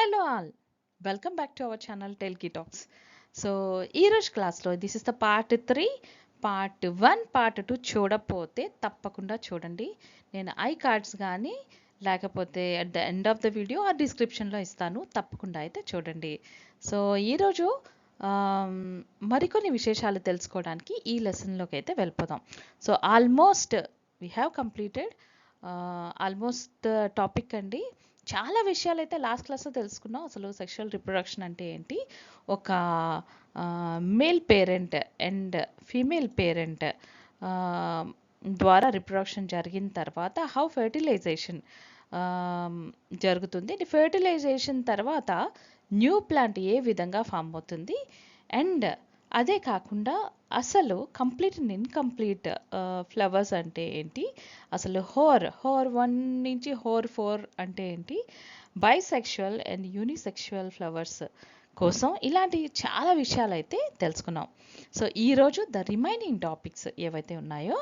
Hello all, welcome back to our channel Telki Talks. So ఈరోజు క్లాస్లో this is the part 3. Part 1 part 2 చూడకపోతే తప్పకుండా చూడండి. నేను ఐ కార్డ్స్ కానీ లేకపోతే at the end of the video ఆ డిస్క్రిప్షన్లో ఇస్తాను, తప్పకుండా అయితే చూడండి. సో ఈరోజు మరికొన్ని విశేషాలు తెలుసుకోవడానికి ఈ లెసన్లోకి అయితే వెళ్ళిపోదాం. So almost we have completed almost topic అండి. చాలా విషయాలు అయితే లాస్ట్ క్లాస్లో తెలుసుకున్నాం. అసలు సెక్షువల్ రిప్రొడక్షన్ అంటే ఏంటి, ఒక male parent and female parent ద్వారా రిప్రొడక్షన్ జరిగిన తర్వాత హౌ ఫెర్టిలైజేషన్ జరుగుతుంది, ఫెర్టిలైజేషన్ తర్వాత న్యూ ప్లాంట్ ఏ విధంగా ఫామ్ అవుతుంది, అండ్ అదే కాకుండా అసలు కంప్లీట్ అండ్ ఇన్కంప్లీట్ ఫ్లవర్స్ అంటే ఏంటి, అసలు హోర్ 1 నుంచి హోర్ 4 అంటే ఏంటి, బైసెక్షువల్ అండ్ యూనిసెక్షువల్ ఫ్లవర్స్ కోసం ఇలాంటి చాలా విషయాలు అయితే తెలుసుకున్నాం. సో ఈరోజు ద రిమైనింగ్ టాపిక్స్ ఏవైతే ఉన్నాయో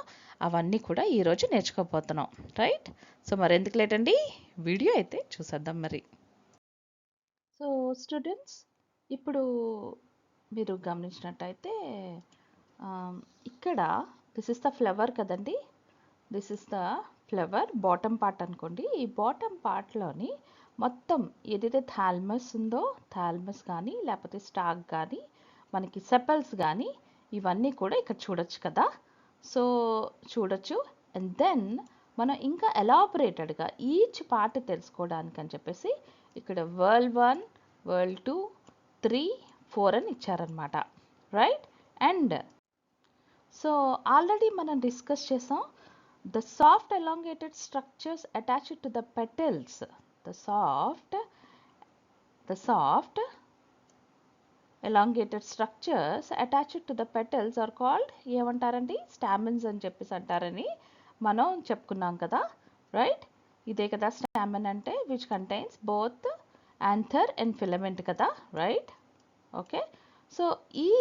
అవన్నీ కూడా ఈరోజు నేర్చుకోబోతున్నాం, రైట్? సో మరి ఎందుకు లేట్ అండి, వీడియో అయితే చూసేద్దాం మరి. సో స్టూడెంట్స్, ఇప్పుడు మీరు గమనించినట్టయితే ఇక్కడ దిస్ ఇస్ ద ఫ్లవర్ కదండి, this is the flower bottom part అనుకోండి. ఈ బాటమ్ పార్ట్లోని మొత్తం ఏదైతే థాల్మస్ ఉందో, థాల్మస్ కానీ లేకపోతే స్టాక్ కానీ మనకి సెపల్స్ కానీ ఇవన్నీ కూడా ఇక్కడ చూడొచ్చు కదా. సో చూడొచ్చు. అండ్ దెన్ మనం ఇంకా ఎలాబరేటెడ్గా ఈచ్ పార్ట్ తెలుసుకోవడానికి అని చెప్పేసి ఇక్కడ వరల్డ్ 1, వరల్డ్ 2, 3, 4 అని ఇచ్చారనమాట, రైట్? అండ్ సో ఆల్రెడీ మనం డిస్కస్ చేసాం the soft elongated structures attached to the petals, the soft elongated structures attached to the petals are called ఏమంటారండి, స్టామెన్స్ అని చెప్పేసి అంటారని మనం చెప్పుకున్నాం కదా, రైట్? ఇదే కదా స్టామెన్ అంటే, which contains both anther and filament కదా, రైట్? ఓకే. సో ఈ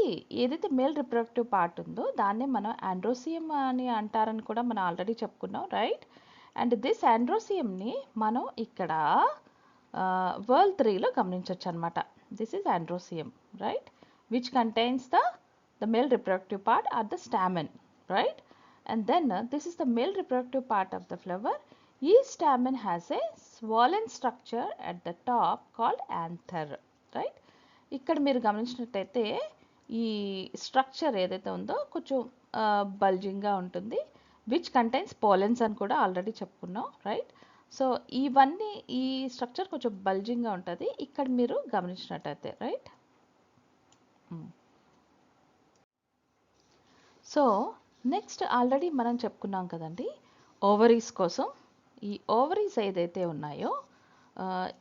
ఏదైతే మేల్ రిప్రొడక్టివ్ పార్ట్ ఉందో దాన్నే మనం ఆండ్రోసియం అని అంటారని కూడా మనం ఆల్రెడీ చెప్పుకున్నాం, రైట్? అండ్ దిస్ ఆండ్రోసియంని మనం ఇక్కడ వరల్డ్ 3లో గమనించవచ్చు అనమాట. This is androecium, right? Which contains the male reproductive part or the స్టామెన్, right? And then this is the male reproductive part of the flower. ఈ స్టామెన్ has a swollen structure at the top called anther, right? ఇక్కడ మీరు గమనించినట్టయితే ఈ structure ఏదైతే ఉందో కొంచెం బల్జింగ్గా ఉంటుంది, which contains pollens అని కూడా ఆల్రెడీ చెప్పుకున్నాం, రైట్? సో ఇవన్నీ ఈ స్ట్రక్చర్ కొంచెం బల్జింగ్గా ఉంటుంది ఇక్కడ మీరు గమనించినట్టయితే, రైట్? సో నెక్స్ట్ ఆల్రెడీ మనం చెప్పుకున్నాం కదండి ఓవరీస్ కోసం. ఈ ఓవరీస్ ఏదైతే ఉన్నాయో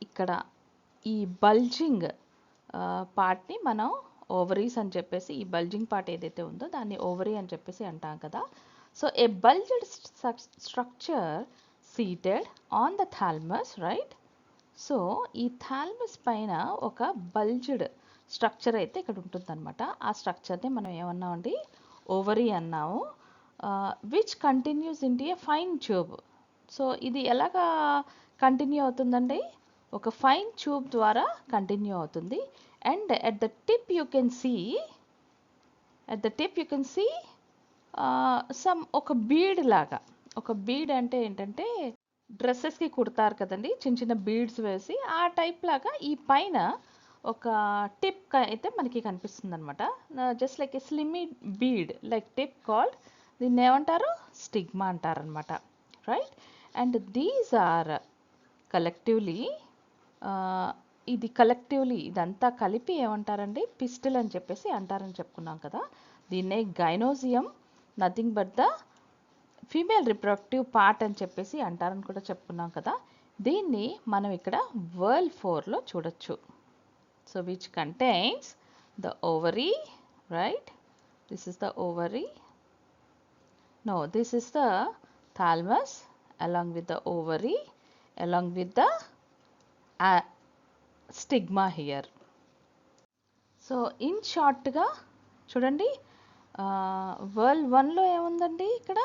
ఇక్కడ ఈ బల్జింగ్ పార్ట్ని మనం ఓవరీస్ అని చెప్పేసి, ఈ బల్జింగ్ పార్ట్ ఏదైతే ఉందో దాన్ని ఓవరీ అని చెప్పేసి అంటాం కదా. So a bulged structure seated on the thalamus, right? So ఈ థాల్మస్ పైన ఒక బల్జ్డ్ స్ట్రక్చర్ అయితే ఇక్కడ ఉంటుందన్నమాట. ఆ స్ట్రక్చర్ని మనం ఏమన్నామండి, ఓవరీ అన్నాము. Which continuous into A fine tube. So ఇది ఎలాగా కంటిన్యూ అవుతుందండి, ఒక ఫైన్ ట్యూబ్ ద్వారా కంటిన్యూ అవుతుంది. And at the tip you can see some ఒక బీడ్ లాగా, ఒక బీడ్ అంటే ఏంటంటే డ్రెస్సెస్కి కుడతారు కదండి చిన్న చిన్న బీడ్స్ వేసి, ఆ టైప్ లాగా ఈ పైన ఒక టిప్ అయితే మనకి కనిపిస్తుంది అనమాట. Just like a slimy bead like tip called, దీన్ని ఏమంటారు, స్టిగ్మా అంటారనమాట, right? And these are collectively ఇది కలెక్టివ్లీ ఇదంతా కలిపి ఏమంటారండి, పిస్టిల్ అని చెప్పేసి అంటారని చెప్పుకున్నాం కదా. దీన్నే gynoecium, nothing but the female reproductive part అని చెప్పేసి అంటారని కూడా చెప్పుకున్నాం కదా. దీన్ని మనం ఇక్కడ వరల్డ్ 4లో చూడొచ్చు. So which contains the ovary, right? This is the ovary, no this is the థాల్మస్ along with the ovary along with the stigma here. So in షార్ట్గా చూడండి, వరల్డ్ 1లో ఏముందండి, ఇక్కడ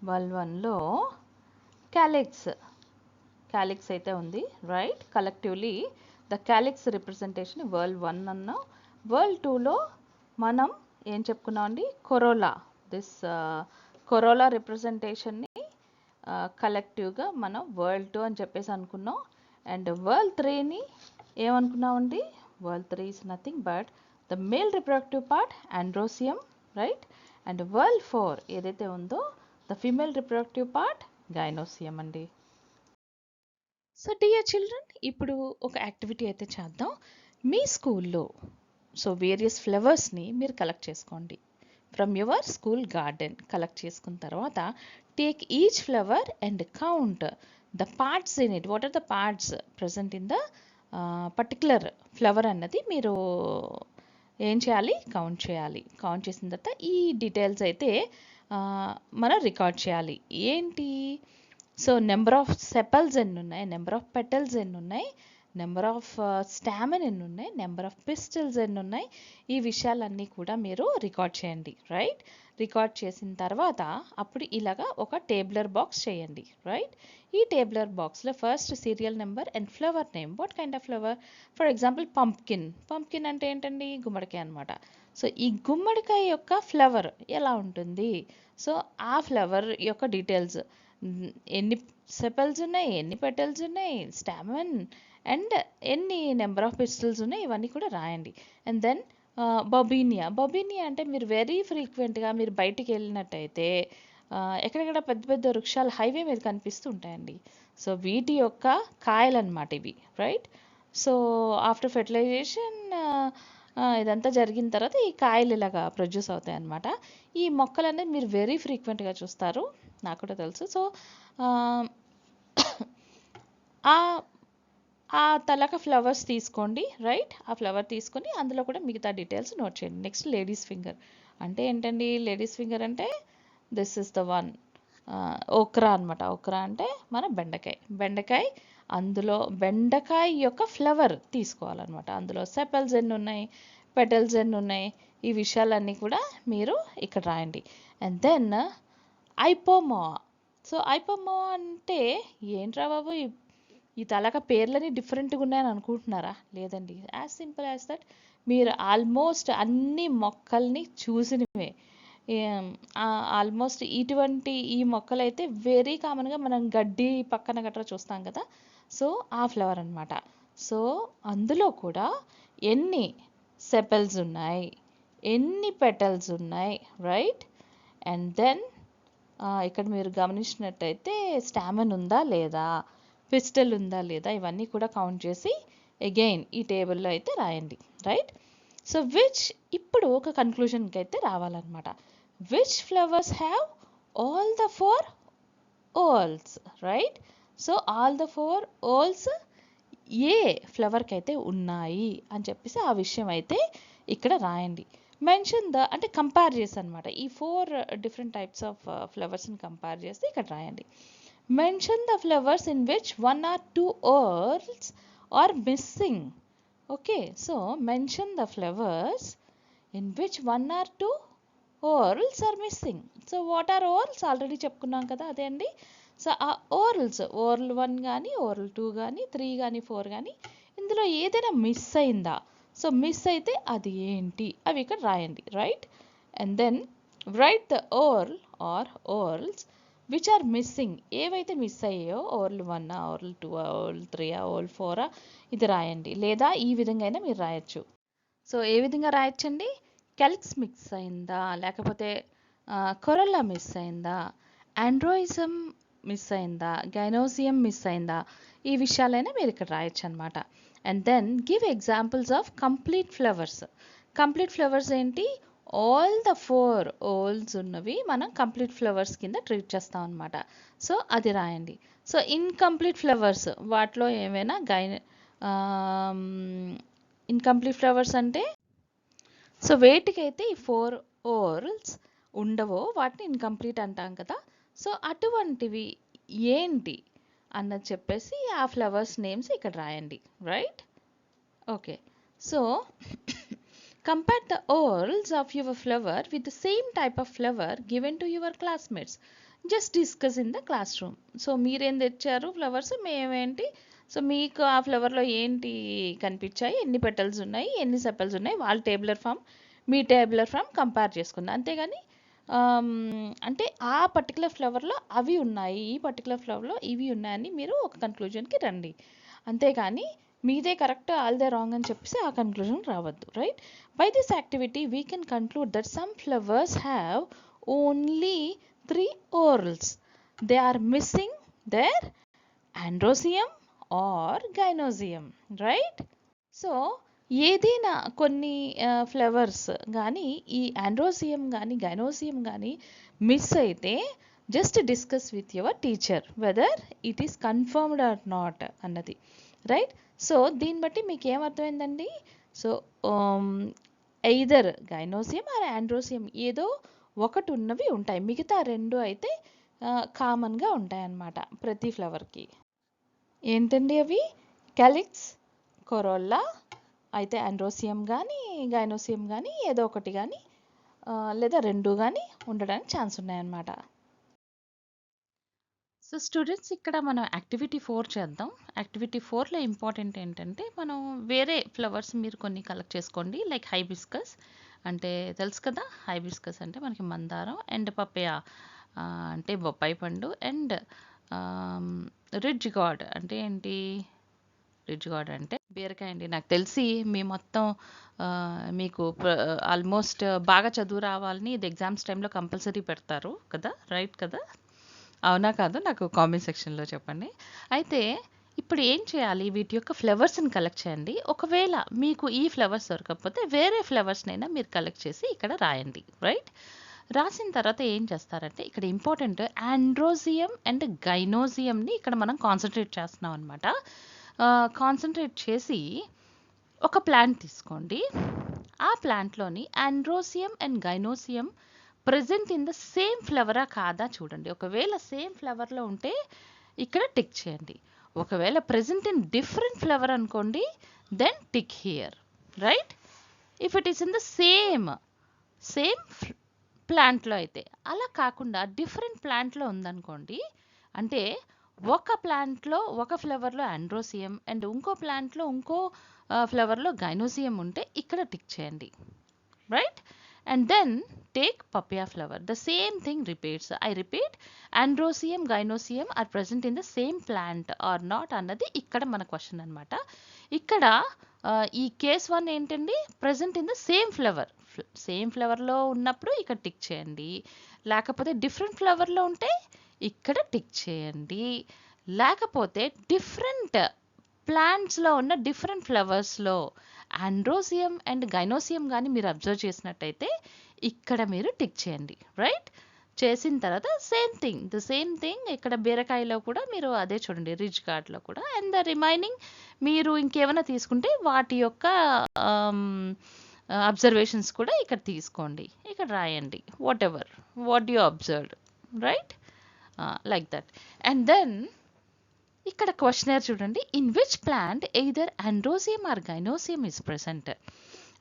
వరల్డ్ 1లో క్యాలిక్స్ అయితే ఉంది, right? Collectively the calyx representation world 1 అన్నాం. World 2లో మనం ఏం చెప్పుకున్నాం అండి, కొరోలా. దిస్ కొరోలా రిప్రజెంటేషన్ని కలెక్టివ్గా మనం వరల్డ్ 2 అని చెప్పేసి అనుకున్నాం. And world 3ని ఏమనుకున్నామండి, world 3 is nothing but the male reproductive part Androecium, right. And world 4 ఏదైతే ఉందో the female reproductive part gynoecium అండి. సో డియర్ చిల్డ్రన్, ఇప్పుడు ఒక యాక్టివిటీ అయితే చేద్దాం. మీ స్కూల్లో సో వేరియస్ ఫ్లవర్స్ని మీరు కలెక్ట్ చేసుకోండి from your school garden. Collect చేసుకున్న తర్వాత take each flower and count the parts in it. What are the parts present in the particular flower అన్నది మీరు ఏం చేయాలి, కౌంట్ చేయాలి. కౌంట్ చేసిన తర్వాత ఈ డీటెయిల్స్ అయితే మనం రికార్డ్ చేయాలి. ఏంటి, సో నెంబర్ ఆఫ్ సెపల్స్ ఎన్ని ఉన్నాయి, నెంబర్ ఆఫ్ పెటల్స్ ఎన్ని ఉన్నాయి, నెంబర్ ఆఫ్ స్టామెన్ ఎన్ని ఉన్నాయి, నెంబర్ ఆఫ్ పిస్టిల్స్ ఎన్ని ఉన్నాయి, ఈ విషయాలన్నీ కూడా మీరు రికార్డ్ చేయండి, రైట్. రికార్డ్ చేసిన తర్వాత అప్పుడు ఇలాగా ఒక టేబులర్ బాక్స్ చేయండి, రైట్. ఈ టేబులర్ బాక్స్లో first serial number and flower name. What kind of flower, for example pumpkin. Pumpkin అంటే ఏంటండి, గుమ్మడికాయ అనమాట. సో ఈ గుమ్మడికాయ యొక్క ఫ్లవర్ ఎలా ఉంటుంది, సో ఆ ఫ్లవర్ యొక్క డీటెయిల్స్, ఎన్ని సెపల్స్ ఉన్నాయి, ఎన్ని పెటల్స్ ఉన్నాయి, స్టామెన్ అండ్ ఎన్ని నెంబర్ ఆఫ్ పిస్టిల్స్ ఉన్నాయి, ఇవన్నీ కూడా రాయండి. And then బొబీనియా. బొబీనియా అంటే మీరు వెరీ ఫ్రీక్వెంట్గా మీరు బయటికి వెళ్ళినట్టయితే ఎక్కడెక్కడ పెద్ద పెద్ద వృక్షాలు హైవే మీద కనిపిస్తూ ఉంటాయండి. సో వీటి యొక్క కాయలు అనమాట ఇవి, రైట్. సో ఆఫ్టర్ ఫెర్టిలైజేషన్ ఇదంతా జరిగిన తర్వాత ఈ కాయలు ఇలాగా ప్రొడ్యూస్ అవుతాయి అన్నమాట. ఈ మొక్కలు అనేది మీరు వెరీ ఫ్రీక్వెంట్గా చూస్తారు, నాకు కూడా తెలుసు. సో ఆ తలక ఫ్లవర్స్ తీసుకోండి, రైట్. ఆ ఫ్లవర్ తీసుకొని అందులో కూడా మిగతా డీటెయిల్స్ నోట్ చేయండి. నెక్స్ట్ లేడీస్ ఫింగర్ అంటే ఏంటండి, లేడీస్ ఫింగర్ అంటే this is the one, okra అనమాట. ఓక్రా అంటే మన బెండకాయ. బెండకాయ, అందులో బెండకాయ యొక్క ఫ్లవర్ తీసుకోవాలన్నమాట. అందులో సెపల్స్ ఎన్ని ఉన్నాయి, పెటల్స్ ఎన్ని ఉన్నాయి, ఈ విషయాలన్నీ కూడా మీరు ఇక్కడ రాయండి. And then ipomoea. So ipomoea అంటే ఏంట్రా బాబు, ఈ తలక పేర్లని డిఫరెంట్గా ఉన్నాయని అనుకుంటున్నారా? లేదండి, యాజ్ సింపుల్ యాజ్ దట్. మీరు ఆల్మోస్ట్ అన్ని మొక్కల్ని చూసినవే. ఆల్మోస్ట్ ఇటువంటి ఈ మొక్కలు అయితే వెరీ కామన్గా మనం గడ్డి పక్కన గట్రా చూస్తాం కదా, సో ఆ ఫ్లవర్ అనమాట. సో అందులో కూడా ఎన్ని సెపల్స్ ఉన్నాయి, ఎన్ని పెటల్స్ ఉన్నాయి, రైట్. అండ్ దెన్ ఇక్కడ మీరు గమనించినట్టయితే స్టామెన్ ఉందా లేదా, పిస్టల్ ఉందా లేదా, ఇవన్నీ కూడా కౌంట్ చేసి అగైన్ ఈ టేబుల్లో అయితే రాయండి, రైట్. సో విచ్, ఇప్పుడు ఒక కన్క్లూషన్కి అయితే రావాలన్నమాట. Which flowers have all the 4 ovules, right. So all the 4 ovules a ఫ్లవర్కి అయితే ఉన్నాయి అని చెప్పేసి ఆ విషయం అయితే ఇక్కడ రాయండి. మెన్షన్ ద అంటే కంపేర్ చేసి అనమాట, ఈ 4 డిఫరెంట్ టైప్స్ ఆఫ్ ఫ్లవర్స్ని కంపేర్ చేసి ఇక్కడ రాయండి. Mention the flowers in which 1 or 2 ovules are missing. Okay, so mention the flowers in which 1 or 2 ovules are missing. So what are ovules already చెప్పుకున్నాం కదా, అదే అండి. సో ఆ ఓవల్స్, ఓవల్ 1 కానీ, ఓవల్ 2 కానీ, 3 కానీ, 4 కానీ, ఇందులో ఏదైనా మిస్ అయిందా, సో మిస్ అయితే అది ఏంటి, అవి ఇక్కడ రాయండి, right. And then write the ovule or ovules which are missing. ఏవైతే మిస్ అయ్యాయో, ఓవల్ 1, ఓవల్ 2, ఓవల్ 3, ఓవల్ 4 ఇది రాయండి. లేదా ఈ విధంగా అయినా మీరు రాయొచ్చు. సో ఏ విధంగా రాయొచ్చండి, కెలిక్స్ మిస్ అయిందా, లేకపోతే కొరల్లా మిస్ అయిందా, ఆండ్రోయిజం మిస్ అయిందా, గైనోసియం మిస్ అయిందా, ఈ విషయాలైనా మీరు ఇక్కడ రాయొచ్చు అనమాట. And then give examples of complete flowers. Complete flowers ఏంటి, ఆల్ ద 4 ఓవల్స్ ఉన్నవి మనం కంప్లీట్ ఫ్లవర్స్ కింద ట్రీట్ చేస్తాం అనమాట. సో అది రాయండి. సో ఇన్కంప్లీట్ ఫ్లవర్స్, వాటిలో ఏమైనా ఇన్కంప్లీట్ ఫ్లవర్స్ అంటే, సో వేటికైతే ఈ 4 ఓవల్స్ ఉండవో వాటిని ఇన్కంప్లీట్ అంటాం కదా. సో అటువంటివి ఏంటి అన్నది చెప్పేసి ఆ ఫ్లవర్స్ నేమ్స్ ఇక్కడ రాయండి, right. Okay, so compare the ovals of your flower with the same type of flower given to your classmates. Just discuss in the class room. So మీరేం తెచ్చారు ఫ్లవర్స్, మేమేంటి, సో మీకు ఆ ఫ్లవర్లో ఏంటి కనిపించాయి, ఎన్ని పెటల్స్ ఉన్నాయి, ఎన్ని సెపల్స్ ఉన్నాయి, వాళ్ళ టేబులర్ ఫామ్ మీ టేబులర్ ఫామ్ కంపేర్ చేసుకుంది. అంతేగాని అంటే ఆ పర్టికులర్ ఫ్లవర్లో అవి ఉన్నాయి, ఈ పర్టికులర్ ఫ్లవర్లో ఇవి ఉన్నాయని మీరు ఒక కన్క్లూజన్కి రండి. అంతేగాని మీదే కరెక్ట్ ఆల్దే రాంగ్ అని చెప్పేసి ఆ కన్క్లూజన్ రావద్దు. Right? By this activity we can conclude that some flowers have only 3 orals. They are missing their Androecium or gynoecium. Right? So ఏదైనా కొన్ని ఫ్లవర్స్ కానీ ఈ ఆండ్రోసియం కానీ గైనోసియం కానీ మిస్ అయితే just discuss with your teacher whether it is confirmed or not అన్నది. Right? So దీన్ని బట్టి మీకు ఏమర్థమైందండి? సో ఎయిదర్ గైనోసియం ఆర్ ఆండ్రోసియం ఏదో ఒకటి ఉన్నవి ఉంటాయి, మిగతా రెండు అయితే కామన్గా ఉంటాయి అన్నమాట ప్రతి ఫ్లవర్కి. ఏంటండి అవి? క్యాలిక్స్, కొరోల్లా అయితే ఆండ్రోసియం కానీ గైనోసియం కానీ ఏదో ఒకటి కానీ లేదా రెండు కానీ ఉండడానికి ఛాన్స్ ఉన్నాయన్నమాట. సో స్టూడెంట్స్, ఇక్కడ మనం యాక్టివిటీ 4 చేద్దాం. యాక్టివిటీ 4లో ఇంపార్టెంట్ ఏంటంటే మనం వేరే ఫ్లవర్స్ మీరు కొన్ని కలెక్ట్ చేసుకోండి. లైక్ హైబిస్కస్ అంటే తెలుసు కదా, హైబిస్కస్ అంటే మనకి మందారం, అండ్ పపయ అంటే బొప్పాయి పండు, అండ్ రిడ్జ్ గార్డ్ అంటే ఏంటి? రిడ్జ్ గార్డ్ అంటే బీరకాయ అండి. నాకు తెలిసి మీ మొత్తం మీకు ఆల్మోస్ట్ బాగా చదువు రావాలని ఇది ఎగ్జామ్స్ టైంలో కంపల్సరీ పెడతారు కదా, రైట్ కదా? అవునా కాదు? నాకు కామెంట్ సెక్షన్లో చెప్పండి. అయితే ఇప్పుడు ఏం చేయాలి? వీటి యొక్క ఫ్లవర్స్ని కలెక్ట్ చేయండి. ఒకవేళ మీకు ఈ ఫ్లవర్స్ దొరకకపోతే వేరే ఫ్లవర్స్నైనా మీరు కలెక్ట్ చేసి ఇక్కడ రాయండి. రైట్? రాసిన తర్వాత ఏం చేస్తారంటే ఇక్కడ ఇంపార్టెంట్ ఆండ్రోసియం అండ్ గైనోసియంని ఇక్కడ మనం కాన్సన్ట్రేట్ చేస్తున్నాం అనమాట. కాన్సన్ట్రేట్ చేసి ఒక ప్లాంట్ తీసుకోండి. ఆ ప్లాంట్లోని androecium and gynoecium present in the same ఫ్లవరా కాదా చూడండి. ఒకవేళ సేమ్ ఫ్లవర్లో ఉంటే ఇక్కడ టిక్ చేయండి. ఒకవేళ ప్రజెంట్ ఇన్ డిఫరెంట్ ఫ్లవర్ అనుకోండి, then tick here. Right? If it is in the same ప్లాంట్లో అయితే, అలా కాకుండా డిఫరెంట్ ప్లాంట్లో ఉందనుకోండి, అంటే ఒక ప్లాంట్లో ఒక ఫ్లవర్లో ఆండ్రోసియం అండ్ ఇంకో ప్లాంట్లో ఇంకో ఫ్లవర్లో గైనోసియం ఉంటే ఇక్కడ టిక్ చేయండి. Right? And then take papaya flower. The same thing repeats. I repeat, androecium gynoecium are present in the same plant or not అన్నది ఇక్కడ మన క్వశ్చన్ అనమాట. ఇక్కడ ఈ కేస్ 1 ఏంటండి? Present in the same flower. Same ఫ్లవర్లో ఉన్నప్పుడు ఇక్కడ టిక్ చేయండి. లేకపోతే డిఫరెంట్ ఫ్లవర్లో ఉంటే ఇక్కడ టిక్ చేయండి. లేకపోతే డిఫరెంట్ ప్లాంట్స్లో ఉన్న డిఫరెంట్ ఫ్లవర్స్లో ఆండ్రోసియం అండ్ గైనోసియం కానీ మీరు అబ్జర్వ్ చేసినట్టయితే ఇక్కడ మీరు టిక్ చేయండి. రైట్? చేసిన తర్వాత ద సేమ్ థింగ్ ఇక్కడ బీరకాయలో కూడా మీరు అదే చూడండి, రిడ్జ్ గార్డ్లో కూడా. అండ్ ద రిమైనింగ్ మీరు ఇంకేమైనా తీసుకుంటే వాటి యొక్క అబ్జర్వేషన్స్ కూడా ఇక్కడ తీసుకోండి, ఇక్కడ రాయండి. What you observed. Right? Like that. And then ఇక్కడ క్వశ్చనర్ చూడండి, in which plant either androecium or gynoecium is present.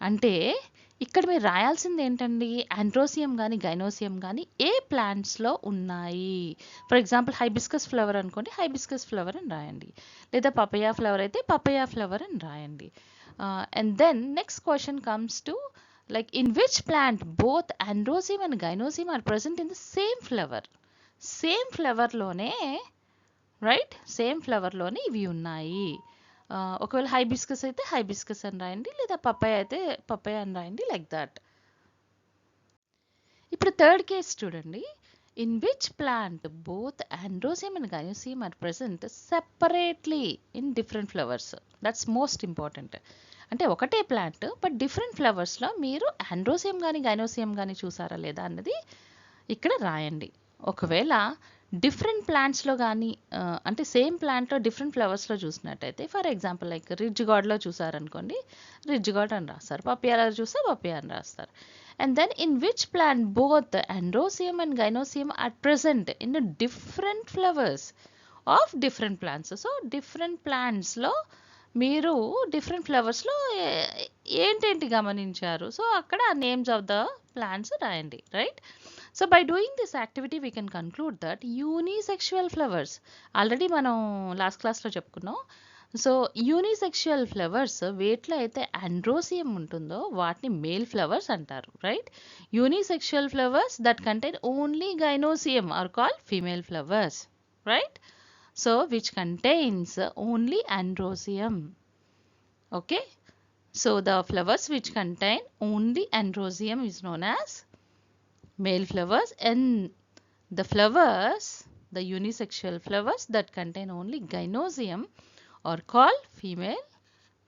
అంటే ఇక్కడ మీరు రాయాల్సింది ఏంటండి? ఆండ్రోసియం కానీ గైనోసియం కానీ ఏ ప్లాంట్స్లో ఉన్నాయి. ఫర్ ఎగ్జాంపుల్ హైబిస్కస్ ఫ్లవర్ అనుకోండి, హైబిస్కస్ ఫ్లవర్ అని రాయండి. లేదా పపయా ఫ్లవర్ అయితే పపయా ఫ్లవర్ అని రాయండి. And then next question comes to like in which plant both androecium and gynoecium are present in the same flower. Same ఫ్లవర్లోనే, right, same ఫ్లవర్లోనే ఇవి ఉన్నాయి. ఒకవేళ హైబిస్కస్ అయితే హైబిస్కస్ అని రాయండి, లేదా పపాయ అయితే పపాయ అని రాయండి, లైక్ దట్. ఇప్పుడు థర్డ్ కేస్ చూడండి, in which plant both androecium and gynoecium are present separately in different flowers. That's most important. అంటే ఒకటే ప్లాంట్ బట్ డిఫరెంట్ ఫ్లవర్స్లో మీరు ఆండ్రోసియం కానీ గైనోసియం కానీ చూసారా లేదా అన్నది ఇక్కడ రాయండి. ఒకవేళ డిఫరెంట్ ప్లాంట్స్లో కానీ అంటే సేమ్ ప్లాంట్లో డిఫరెంట్ ఫ్లవర్స్లో చూసినట్టయితే, ఫర్ ఎగ్జాంపుల్ లైక్ రిడ్జ్ గార్డ్లో చూసారనుకోండి, రిడ్జ్ గార్డ్ అని రాస్తారు. పపియాలో చూస్తే పపియా అని రాస్తారు. And then in which plant both androecium and gynoecium are present in different flowers of different plants. So different ప్లాంట్స్లో మీరు డిఫరెంట్ ఫ్లవర్స్లో ఏంటేంటి గమనించారు, సో అక్కడ నేమ్స్ ఆఫ్ ద ప్లాంట్స్ రాయండి. Right? So by doing this activity we can conclude that unisexual flowers, already మనం last క్లాస్లో చెప్పుకున్నాం, సో యూనిసెక్షువల్ ఫ్లవర్స్ వేట్లో అయితే ఆండ్రోసియం ఉంటుందో వాటిని మేల్ ఫ్లవర్స్ అంటారు, right. Unisexual flowers that contain only gynoecium are call female flowers, right. So which contains only androecium. Okay, so the flowers which contain only androecium is known as male flowers, and the flowers, the unisexual flowers that contain only gynoecium are called female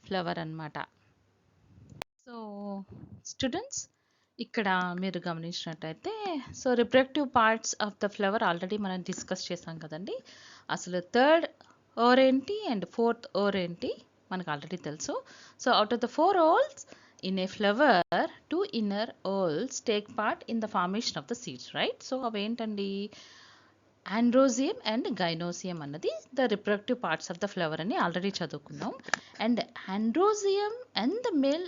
flower annamata. So students, ఇక్కడ మీరు గమనించినట్టయితే so reproductive parts of the flower already మనం discuss చేసాం కదండి. అసలు third or ఏంటి and fourth or ఏంటి మనకు ఆల్రెడీ తెలుసు. So out of the 4 holes in a flower, 2 inner holes take part in the formation of the seeds, right. So అవేంటండి, androecium and gynoecium అన్నది the reproductive parts of the flower అని already చదువుకున్నాం. And androecium and the male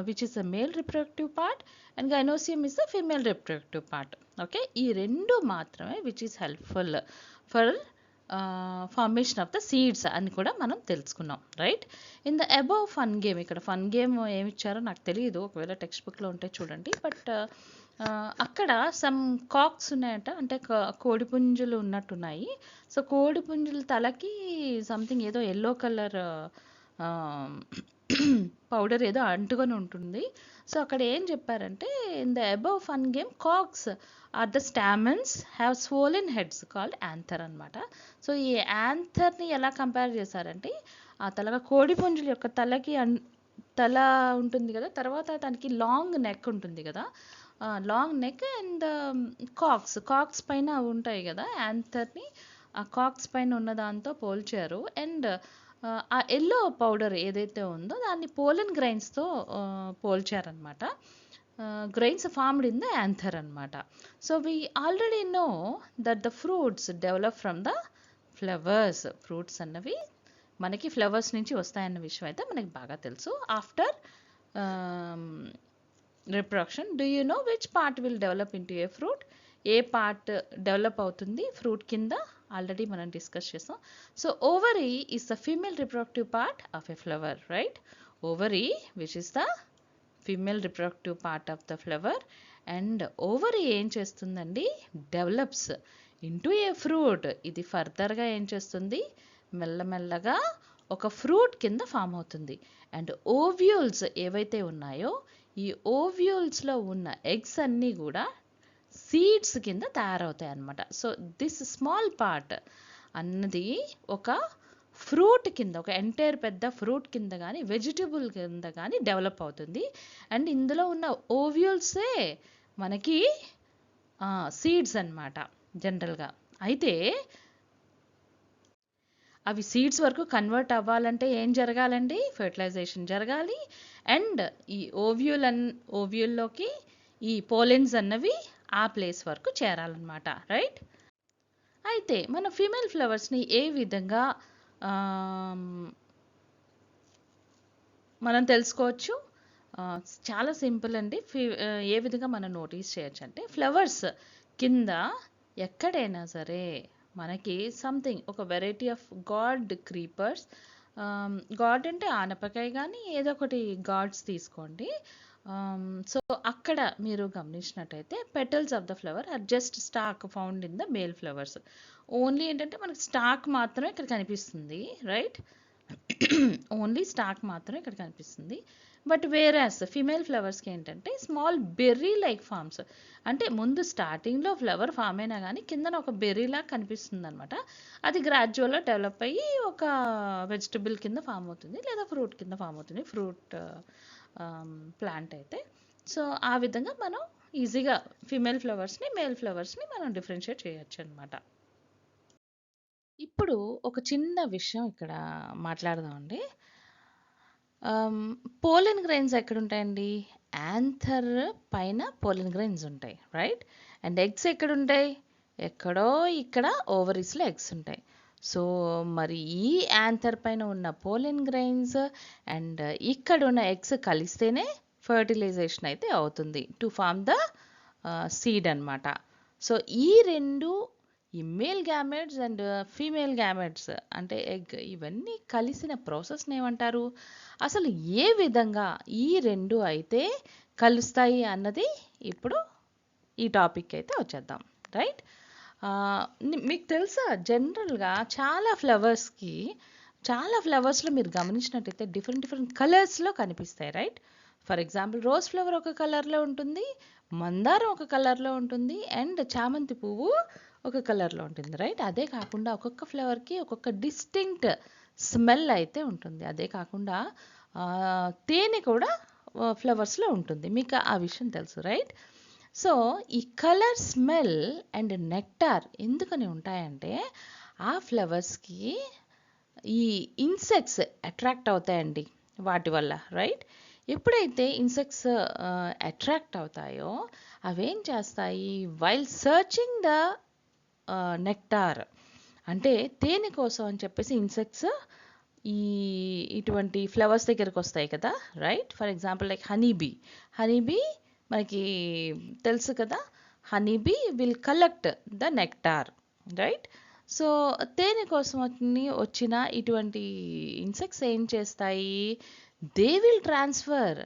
which is the male reproductive part and gynoecium is the female reproductive part. Okay, ఈ రెండు మాత్రమే which is helpful for formation of the seeds అని కూడా మనం తెలుసుకున్నాం, right. In the above fun game, ఇక్కడ fun game ఏమి ఇచ్చారో నాకు తెలియదు, ఒకవేళ టెక్స్ట్ బుక్లో ఉంటే చూడండి. బట్ అక్కడ సమ్ కాక్స్ ఉన్నాయట, అంటే కోడిపుంజులు ఉన్నట్టున్నాయి. సో కోడిపుంజుల తలకి సంథింగ్ ఏదో ఎల్లో కలర్ పౌడర్ ఏదో అంటుకొని ఉంటుంది. సో అక్కడ ఏం చెప్పారంటే in the above fun game cocks are the stamens have swollen heads called anther అనమాట. సో ఈ యాంథర్ని ఎలా కంపేర్ చేశారంటే ఆ తలగా కోడిపుంజుల యొక్క తల ఉంటుంది కదా, తర్వాత దానికి లాంగ్ నెక్ ఉంటుంది కదా, లాంగ్ నెక్ అండ్ కాక్స్ పైన ఉంటాయి కదా యాంథర్ని, ఆ కాక్స్ పైన ఉన్న దాంతో పోల్చారు. అండ్ ఆ ఎల్లో పౌడర్ ఏదైతే ఉందో దాన్ని పోలెన్ గ్రైన్స్తో పోల్చారనమాట. Grains formed in the anther అనమాట. So we already know that the fruits develop from the flowers. Fruits అన్నవి మనకి ఫ్లవర్స్ నుంచి వస్తాయన్న విషయం అయితే మనకి బాగా తెలుసు. After reproduction, do you know which part will develop into A fruit? A part develop అవుతుంది ఫ్రూట్ కింద ఆల్రెడీ మనం డిస్కస్ చేసాం. So ovary is the female reproductive part of a flower, right. Ovary which is the female reproductive part of the flower. And ovary ఏం చేస్తుందండి, develops into ఏ fruit. ఇది ఫర్దర్గా ఏం చేస్తుంది, మెల్లమెల్లగా ఒక ఫ్రూట్ కింద ఫామ్ అవుతుంది. అండ్ ఓవ్యూల్స్ ఏవైతే ఉన్నాయో ఈ ఓవ్యూల్స్లో ఉన్న ఎగ్స్ అన్నీ కూడా సీడ్స్ కింద తయారవుతాయి అన్నమాట. సో దిస్ స్మాల్ పార్ట్ అన్నది ఒక ఫ్రూట్ కింద, ఒక ఎంటైర్ పెద్ద ఫ్రూట్ కింద కానీ వెజిటబుల్ కింద కానీ డెవలప్ అవుతుంది. అండ్ ఇందులో ఉన్న ఓవ్యూల్సే మనకి సీడ్స్ అన్నమాట జనరల్గా. అయితే అవి సీడ్స్ వరకు కన్వర్ట్ అవ్వాలంటే ఏం జరగాలండి, ఫెర్టిలైజేషన్ జరగాలి. అండ్ ఈ ఓవ్యూల్లోకి ఈ పోలెన్స్ అన్నవి ఆ ప్లేస్ వరకు చేరాలన్నమాట, రైట్. అయితే మన ఫీమేల్ ఫ్లవర్స్ని ఏ విధంగా మనం తెలుసుకోవచ్చు? చాలా సింపుల్ అండి. ఏ విధంగా మనం నోటీస్ చేయొచ్చు అంటే ఫ్లవర్స్ కింద ఎక్కడైనా సరే మనకి సంథింగ్ ఒక variety of God creepers, God అంటే ఆనపకాయ కానీ ఏదో ఒకటి గాడ్స్ తీసుకోండి. సో అక్కడ మీరు గమనించినట్టయితే petals of the flower are just stalk found in the male flowers. Only ఏంటంటే మనకి స్టాక్ మాత్రమే ఇక్కడ కనిపిస్తుంది, రైట్. ఓన్లీ స్టాక్ మాత్రమే ఇక్కడ కనిపిస్తుంది. బట్ వేరాస్ ఫిమేల్ ఫ్లవర్స్కి ఏంటంటే స్మాల్ బెర్రీ లైక్ ఫార్మ్స్, అంటే ముందు స్టార్టింగ్లో ఫ్లవర్ ఫామ్ అయినా కానీ కిందన ఒక బెర్రీలా కనిపిస్తుంది అనమాట. అది గ్రాడ్యువల్గా డెవలప్ అయ్యి ఒక వెజిటబుల్ కింద ఫామ్ అవుతుంది లేదా ఫ్రూట్ కింద ఫామ్ అవుతుంది, ఫ్రూట్ ప్లాంట్ అయితే. సో ఆ విధంగా మనం ఈజీగా ఫిమేల్ ఫ్లవర్స్ని మేల్ ఫ్లవర్స్ని మనం డిఫరెన్షియేట్ చేయొచ్చు అనమాట. ఇప్పుడు ఒక చిన్న విషయం ఇక్కడ మాట్లాడదామండి. పోలెన్ గ్రెయిన్స్ ఎక్కడుంటాయండి? యాంథర్ పైన పోలెన్ గ్రెయిన్స్ ఉంటాయి, రైట్. అండ్ ఎగ్స్ ఎక్కడుంటాయి? ఎక్కడో ఇక్కడ ఓవరీస్లో ఎగ్స్ ఉంటాయి. సో మరి ఈ యాంథర్ పైన ఉన్న పోలెన్ గ్రెయిన్స్ అండ్ ఇక్కడ ఉన్న ఎగ్స్ కలిస్తేనే ఫర్టిలైజేషన్ అయితే అవుతుంది టు ఫార్మ్ ద సీడ్ అనమాట. సో ఈ రెండు ఈ male gametes and female gametes అంటే ఎగ్ ఇవన్నీ కలిసిన ప్రాసెస్ని ఏమంటారు? అసలు ఏ విధంగా ఈ రెండు అయితే కలుస్తాయి అన్నది ఇప్పుడు ఈ టాపిక్ అయితే వచ్చేద్దాం, రైట్? మీకు తెలుసా జనరల్గా చాలా ఫ్లవర్స్లో మీరు గమనించినట్టయితే డిఫరెంట్ కలర్స్లో కనిపిస్తాయి, right? For example rose flower ఒక కలర్లో ఉంటుంది, మందారం ఒక కలర్లో ఉంటుంది, అండ్ చామంతి పువ్వు ఒక కలర్లో ఉంటుంది, రైట్? అదే కాకుండా ఒక్కొక్క ఫ్లవర్కి ఒక్కొక్క డిస్టింక్ట్ స్మెల్ అయితే ఉంటుంది. అదే కాకుండా తేనె కూడా ఫ్లవర్స్లో ఉంటుంది. మీకు ఆ విషయం తెలుసు, రైట్? సో ఈ కలర్, స్మెల్ అండ్ నెక్టార్ ఎందుకని ఉంటాయంటే ఆ ఫ్లవర్స్కి ఈ ఇన్సెక్ట్స్ అట్రాక్ట్ అవుతాయండి వాటి వల్ల, రైట్? ఎప్పుడైతే ఇన్సెక్ట్స్ అట్రాక్ట్ అవుతాయో అవేం చేస్తాయి, వైల్ సర్చింగ్ ద నెక్టార్ అంటే తేనె కోసం అని చెప్పేసి ఇన్సెక్ట్స్ ఇటువంటి ఫ్లవర్స్ దగ్గరికి వస్తాయి కదా, right? For example like honeybee మనకి తెలుసు కదా, honeybee will collect the nectar, right? So తేనె కోసం వచ్చిన ఇటువంటి ఇన్సెక్ట్స్ ఏం చేస్తాయి, they will transfer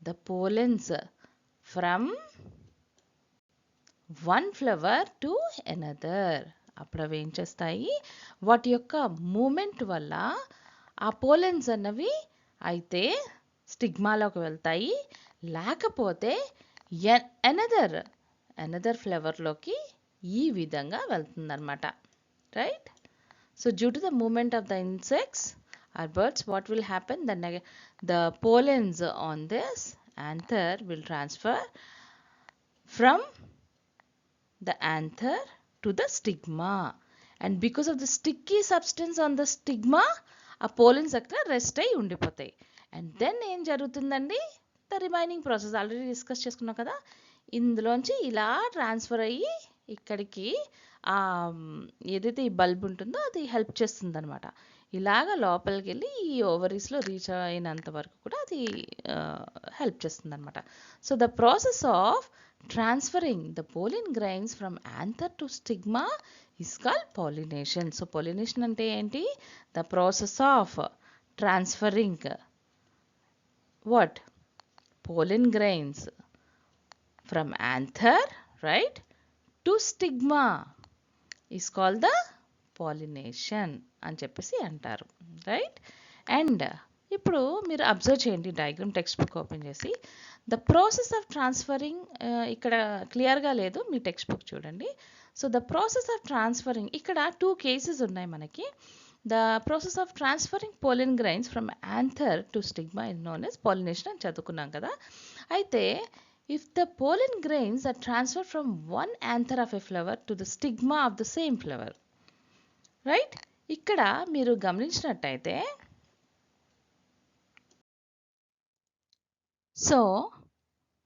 the pollens from one flower to another. అప్పుడు అవి ఏం చేస్తాయి, వాటి యొక్క మూమెంట్ వల్ల ఆ పోలెన్స్ అన్నవి అయితే స్టిగ్మాలోకి వెళ్తాయి, లేకపోతే ఎనదర్ ఫ్లవర్లోకి ఈ విధంగా వెళ్తుందన్నమాట, right? So due to the movement of the insects or birds, what will happen, the pollens on this anther will transfer from the anther to the stigma, and because of the sticky substance on the stigma ఆ pollens అక్కడ rest అయి ఉండిపోతాయి. And then ఏం జరుగుతుందండి, the remaining process already discuss చేసుకున్నాం కదా, ఇందులోంచి ఇలా ట్రాన్స్ఫర్ అయ్యి ఇక్కడికి ఏదైతే ఈ బల్బ్ ఉంటుందో అది హెల్ప్ చేస్తుంది అనమాట. ఇలాగ లోపలికి వెళ్ళి ఈ ఓవరీస్లో రీచ్ అయినంత వరకు కూడా అది హెల్ప్ చేస్తుంది అనమాట. So the process of transferring the pollen grains from anther to stigma is called pollination. So pollination అంటే ఏంటి, the process of transferring what, pollen grains from anther, right, to stigma is called the pollination అని చెప్పేసి అంటారు, right? And ఇప్పుడు మీరు observe చేయండి, diagram text book open చేసి the process of transferring, ఇక్కడ క్లియర్గా లేదు, మీ టెక్స్ట్ బుక్ చూడండి. So the process of transferring, ఇక్కడ 2 కేసెస్ ఉన్నాయి మనకి. The process of transferring pollen grains from anther to stigma is known as pollination అని చదువుకున్నాం కదా. అయితే if the pollen grains are transfer from one anther of a flower to the stigma of the same flower, right? ఇక్కడ మీరు గమనించినట్టయితే so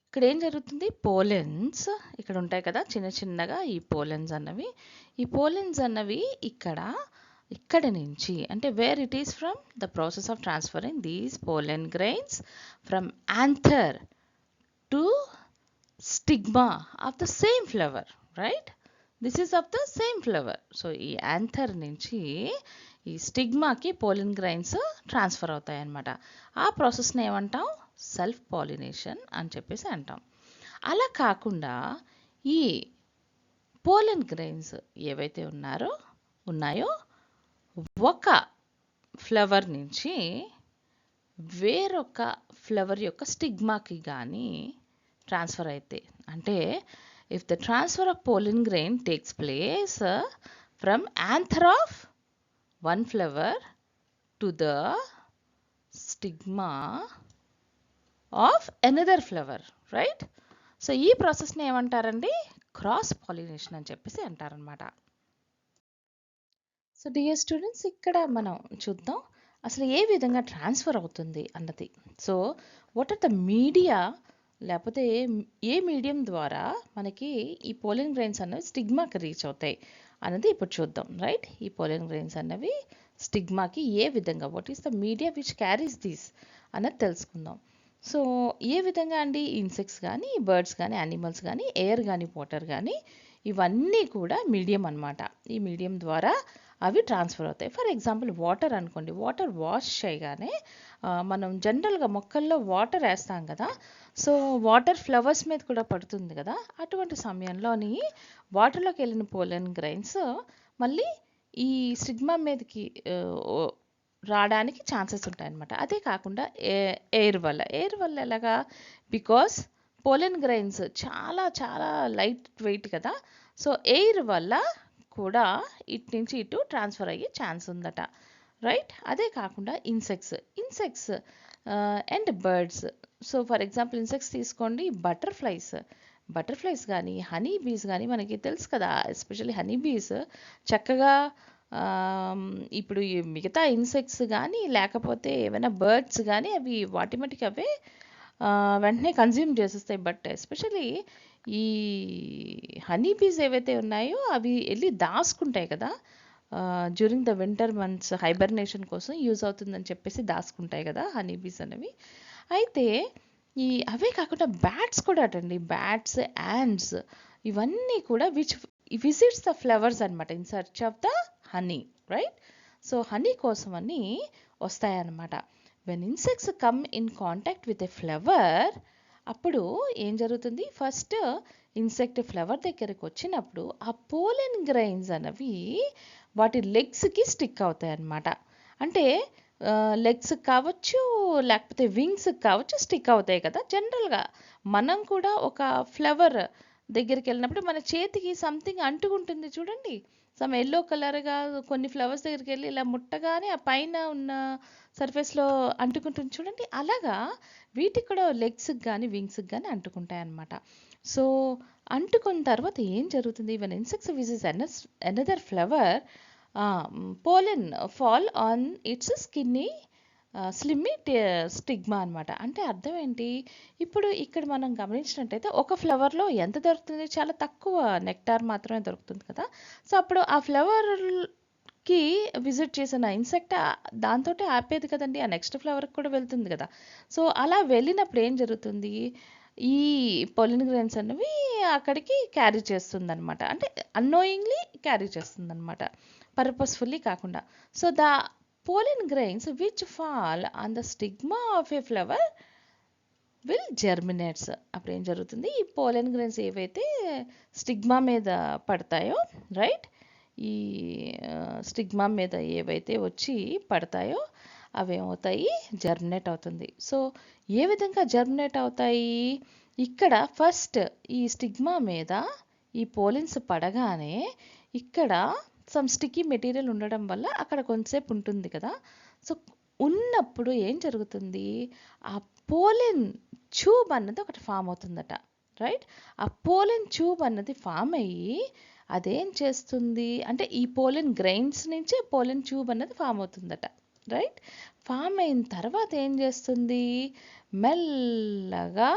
ఇక్కడ ఏం జరుగుతుంది, పోలెన్స్ ఇక్కడ ఉంటాయి కదా చిన్నగా, ఈ పోలెన్స్ అన్నవి ఇక్కడ నుంచి అంటే where it is from the process of transferring these pollen grains from anther to stigma of the same flower, right? This is of the same flower. So ఈ యాంథర్ నుంచి ఈ స్టిగ్మాకి పోలిన్ గ్రైన్స్ ట్రాన్స్ఫర్ అవుతాయి అన్నమాట. ఆ ప్రాసెస్ని ఏమంటాం, సెల్ఫ్ పాలినేషన్ అని చెప్పేసి అంటాం. అలా కాకుండా ఈ పోలెన్ గ్రైన్స్ ఏవైతే ఉన్నాయో ఒక ఫ్లవర్ నుంచి వేరొక ఫ్లవర్ యొక్క స్టిగ్మాకి కానీ ట్రాన్స్ఫర్ అయితే, అంటే if the transfer of pollen grain takes place from anther of one flower to the stigma of another flower, right? So ఈ ప్రాసెస్ని ఏమంటారండి, క్రాస్ పాలినేషన్ అని చెప్పేసి అంటారనమాట. సో డియర్ స్టూడెంట్స్, ఇక్కడ మనం చూద్దాం అసలు ఏ విధంగా ట్రాన్స్ఫర్ అవుతుంది అన్నది. So what are the media, లేకపోతే ఏ మీడియం ద్వారా మనకి ఈ పోలెన్ గ్రెయిన్స్ అన్నవి స్టిగ్మాకి రీచ్ అవుతాయి అన్నది ఇప్పుడు చూద్దాం, రైట్? ఈ పోలెన్ గ్రెయిన్స్ అన్నవి స్టిగ్మాకి ఏ విధంగా, what is the media which carries this అన్నది తెలుసుకుందాం. సో ఏ విధంగా అండి, ఇన్సెక్ట్స్ కానీ, బర్డ్స్ కానీ, యానిమల్స్ కానీ, ఎయిర్ కానీ, వాటర్ కానీ ఇవన్నీ కూడా మీడియం అన్నమాట. ఈ మీడియం ద్వారా అవి ట్రాన్స్ఫర్ అవుతాయి. ఫర్ ఎగ్జాంపుల్ వాటర్ అనుకోండి. వాటర్ వాష్ చేయగానే మనం జనరల్గా మొక్కల్లో వాటర్ వేస్తాం కదా. సో వాటర్ ఫ్లవర్స్ మీద కూడా పడుతుంది కదా. అటువంటి సమయంలోని వాటర్లోకి వెళ్ళిన పోలెన్ గ్రైన్స్ మళ్ళీ ఈ స్టిగ్మా మీదకి రావడానికి ఛాన్సెస్ ఉంటాయన్నమాట. అదే కాకుండా ఎయిర్ వల్ల ఎలాగా, బికాస్ పోలెన్ గ్రైన్స్ చాలా చాలా లైట్ వెయిట్ కదా. సో ఎయిర్ వల్ల కూడా ఇటు నుంచి ఇటు ట్రాన్స్ఫర్ అయ్యే ఛాన్స్ ఉందట, రైట్. అదే కాకుండా insects and birds. So for example insects తీసుకోండి. బటర్ఫ్లైస్ కానీ హనీ బీస్ కానీ మనకి తెలుసు కదా. ఎస్పెషల్లీ హనీ బీస్ చక్కగా ఇప్పుడు ఈ మిగతా ఇన్సెక్ట్స్ కానీ లేకపోతే ఏమైనా బర్డ్స్ కానీ అవి ఆటోమేటిక్ అవే వెంటనే కన్జ్యూమ్ చేసేస్తాయి. బట్ ఎస్పెషల్లీ ఈ హనీ బీస్ ఏవైతే ఉన్నాయో అవి వెళ్ళి దాచుకుంటాయి కదా. During the winter months hibernation కోసం యూజ్ అవుతుందని చెప్పేసి దాచుకుంటాయి కదా హనీ బీస్ అనేవి. అయితే అవే కాకుండా బ్యాట్స్ కూడా అటండి. బ్యాట్స్, యాండ్స్ ఇవన్నీ కూడా విజిట్స్ ద ఫ్లవర్స్ అనమాట in search of the honey, right. So honey కోసం అని వస్తాయన్నమాట. When insects come in contact with a flower, అప్పుడు ఏం జరుగుతుంది, ఫస్ట్ ఇన్సెక్ట్ ఫ్లవర్ దగ్గరికి వచ్చినప్పుడు ఆ పోలెన్ గ్రైన్స్ అనేవి వాటి లెగ్స్కి స్టిక్ అవుతాయి అన్నమాట. అంటే లెగ్స్ కావచ్చు లేకపోతే వింగ్స్ కావచ్చు స్టిక్ అవుతాయి కదా. జనరల్గా మనం కూడా ఒక ఫ్లవర్ దగ్గరికి వెళ్ళినప్పుడు మన చేతికి సంథింగ్ అంటుకుంటుంది చూడండి. సమ్ ఎల్లో కలర్గా కొన్ని ఫ్లవర్స్ దగ్గరికి వెళ్ళి ఇలా ముట్టగానే ఆ పైన ఉన్న సర్ఫేస్లో అంటుకుంటుంది చూడండి. అలాగా వీటికి కూడా లెగ్స్కి కానీ వింగ్స్కి కానీ అంటుకుంటాయి అన్నమాట. సో అంటుకున్న తర్వాత ఏం జరుగుతుంది, even insects visits another flower, pollen fall on its slimy stigma అనమాట. అంటే అర్థం ఏంటి, ఇప్పుడు ఇక్కడ మనం గమనించినట్టయితే ఒక ఫ్లవర్లో ఎంత దొరుకుతుంది, చాలా తక్కువ నెక్టార్ మాత్రమే దొరుకుతుంది కదా. సో అప్పుడు ఆ ఫ్లవర్కి విజిట్ చేసిన ఇన్సెక్ట్ దాంతో ఆపేది కదండి, ఆ నెక్స్ట్ ఫ్లవర్కి కూడా వెళ్తుంది కదా. సో అలా వెళ్ళినప్పుడు ఏం జరుగుతుంది, ఈ పొలిన్ గ్రెయిన్స్ అనేవి అక్కడికి క్యారీ చేస్తుంది అనమాట. అంటే అన్నోయింగ్లీ క్యారీ చేస్తుంది అనమాట, పర్పస్ఫుల్లీ కాకుండా. So the pollen grains which fall on the stigma of a flower will germinates. అప్పుడు ఏం జరుగుతుంది, ఈ పోలెన్ గ్రెయిన్స్ ఏవైతే స్టిగ్మా మీద పడతాయో, రైట్, ఈ స్టిగ్మా మీద ఏవైతే వచ్చి పడతాయో అవి ఏమవుతాయి, జర్మినేట్ అవుతుంది. సో ఏ విధంగా జర్మినేట్ అవుతాయి, ఇక్కడ ఫస్ట్ ఈ స్టిగ్మా మీద ఈ పోలెన్స్ పడగానే ఇక్కడ సమ్ స్టిక్కీ మెటీరియల్ ఉండడం వల్ల అక్కడ కొంతసేపు ఉంటుంది కదా. సో ఉన్నప్పుడు ఏం జరుగుతుంది, ఆ పోలెన్ ట్యూబ్ అన్నది ఒకటి ఫామ్ అవుతుందట, రైట్. ఆ పోలెన్ ట్యూబ్ అన్నది ఫామ్ అయ్యి అదేం చేస్తుంది అంటే ఈ పోలెన్ గ్రెయిన్స్ నుంచే పోలెన్ ట్యూబ్ అన్నది ఫామ్ అవుతుందట, రైట్. ఫామ్ అయిన తర్వాత ఏం చేస్తుంది, మెల్లగా,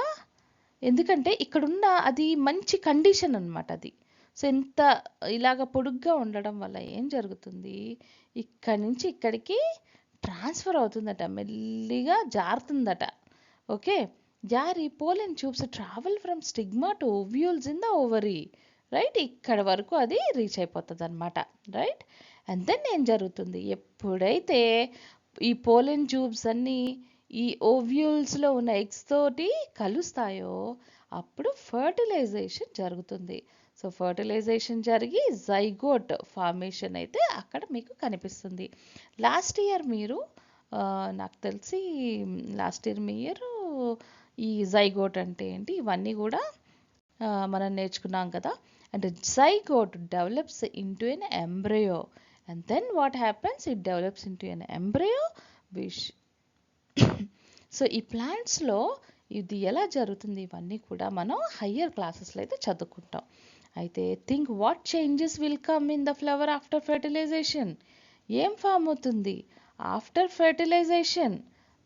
ఎందుకంటే ఇక్కడున్న అది మంచి కండిషన్ అనమాట అది. సో ఇంత ఇలాగ పొడుగ్గా ఉండడం వల్ల ఏం జరుగుతుంది, ఇక్కడి నుంచి ఇక్కడికి ట్రాన్స్ఫర్ అవుతుందట, మెల్లిగా జారుతుందట. ఓకే, జారి pollen tubes travel from stigma to ovules in the ovary, right. ఇక్కడ వరకు అది రీచ్ అయిపోతుంది అనమాట, రైట్. అండ్ దెన్ ఏం జరుగుతుంది, ఎప్పుడైతే ఈ పోలెన్ ట్యూబ్స్ అన్నీ ఈ ఓవ్యూల్స్లో ఉన్న ఎగ్స్ తోటి కలుస్తాయో అప్పుడు ఫర్టిలైజేషన్ జరుగుతుంది. సో ఫర్టిలైజేషన్ జరిగి జైగోట్ ఫార్మేషన్ అయితే అక్కడ మీకు కనిపిస్తుంది. లాస్ట్ ఇయర్ మీరు నాకు తెలిసి మీరు ఈ జైగోట్ అంటే ఏంటి ఇవన్నీ కూడా మనం నేర్చుకున్నాం కదా. అంటే zygote develops into an embryo and then what happens, it develops into an embryo which so ఈ ప్లాంట్స్లో ఇది ఎలా జరుగుతుంది ఇవన్నీ కూడా మనం హయ్యర్ క్లాసెస్లో అయితే చదువుకుంటాం. అయితే think what changes will come in the flower after fertilization. ఏం ఫామ్ అవుతుంది after fertilization,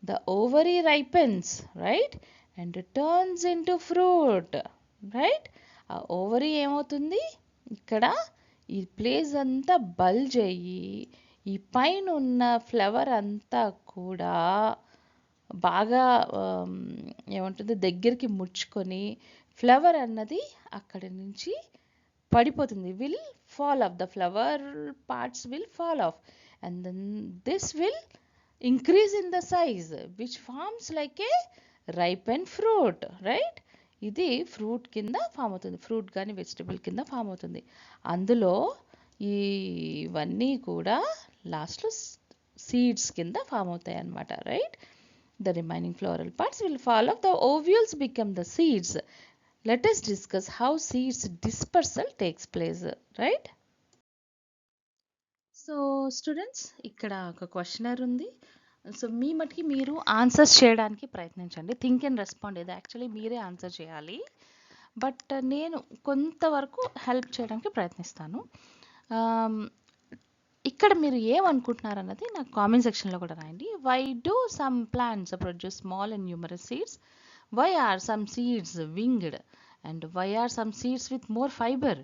the ovary ripens, right, and turns into fruit, right. ఆ ఓవరీ ఏమవుతుంది, ఇక్కడ ఈ ప్లేస్ అంతా బల్జ్ అయ్యి ఈ పైన ఉన్న ఫ్లవర్ అంతా కూడా బాగా ఏమంటుంది దగ్గరికి ముడుచుకొని ఫ్లవర్ అన్నది అక్కడి నుంచి పడిపోతుంది, will fall off, the flower parts will fall off, and then this will increase in the size which forms like a ripened fruit, right? ఇది ఫ్రూట్ కింద ఫామ్ అవుతుంది, ఫ్రూట్ కానీ వెజిటబుల్ కింద ఫామ్ అవుతుంది. అందులో ఇవన్నీ కూడా లాస్ట్లో సీడ్స్ కింద ఫామ్ అవుతాయి అన్నమాట, right? The remaining floral parts will fall off, the ovules become the seeds. Let us discuss how seeds dispersal takes place, right? So students, ఇక్కడ ఒక క్వశ్చనర్ ఉంది. సో మీ మటుకి మీరు ఆన్సర్స్ చేయడానికి ప్రయత్నించండి. థింక్ అండ్ రెస్పాండ్, ఇది యాక్చువల్లీ మీరే answer చేయాలి, బట్ నేను కొంతవరకు హెల్ప్ చేయడానికి ప్రయత్నిస్తాను. ఇక్కడ మీరు ఏమనుకుంటున్నారు అన్నది నాకు కామెంట్ సెక్షన్లో కూడా రాయండి. Why do some plants produce small and numerous seeds? Why are some seeds winged? And why are some seeds with more fibre?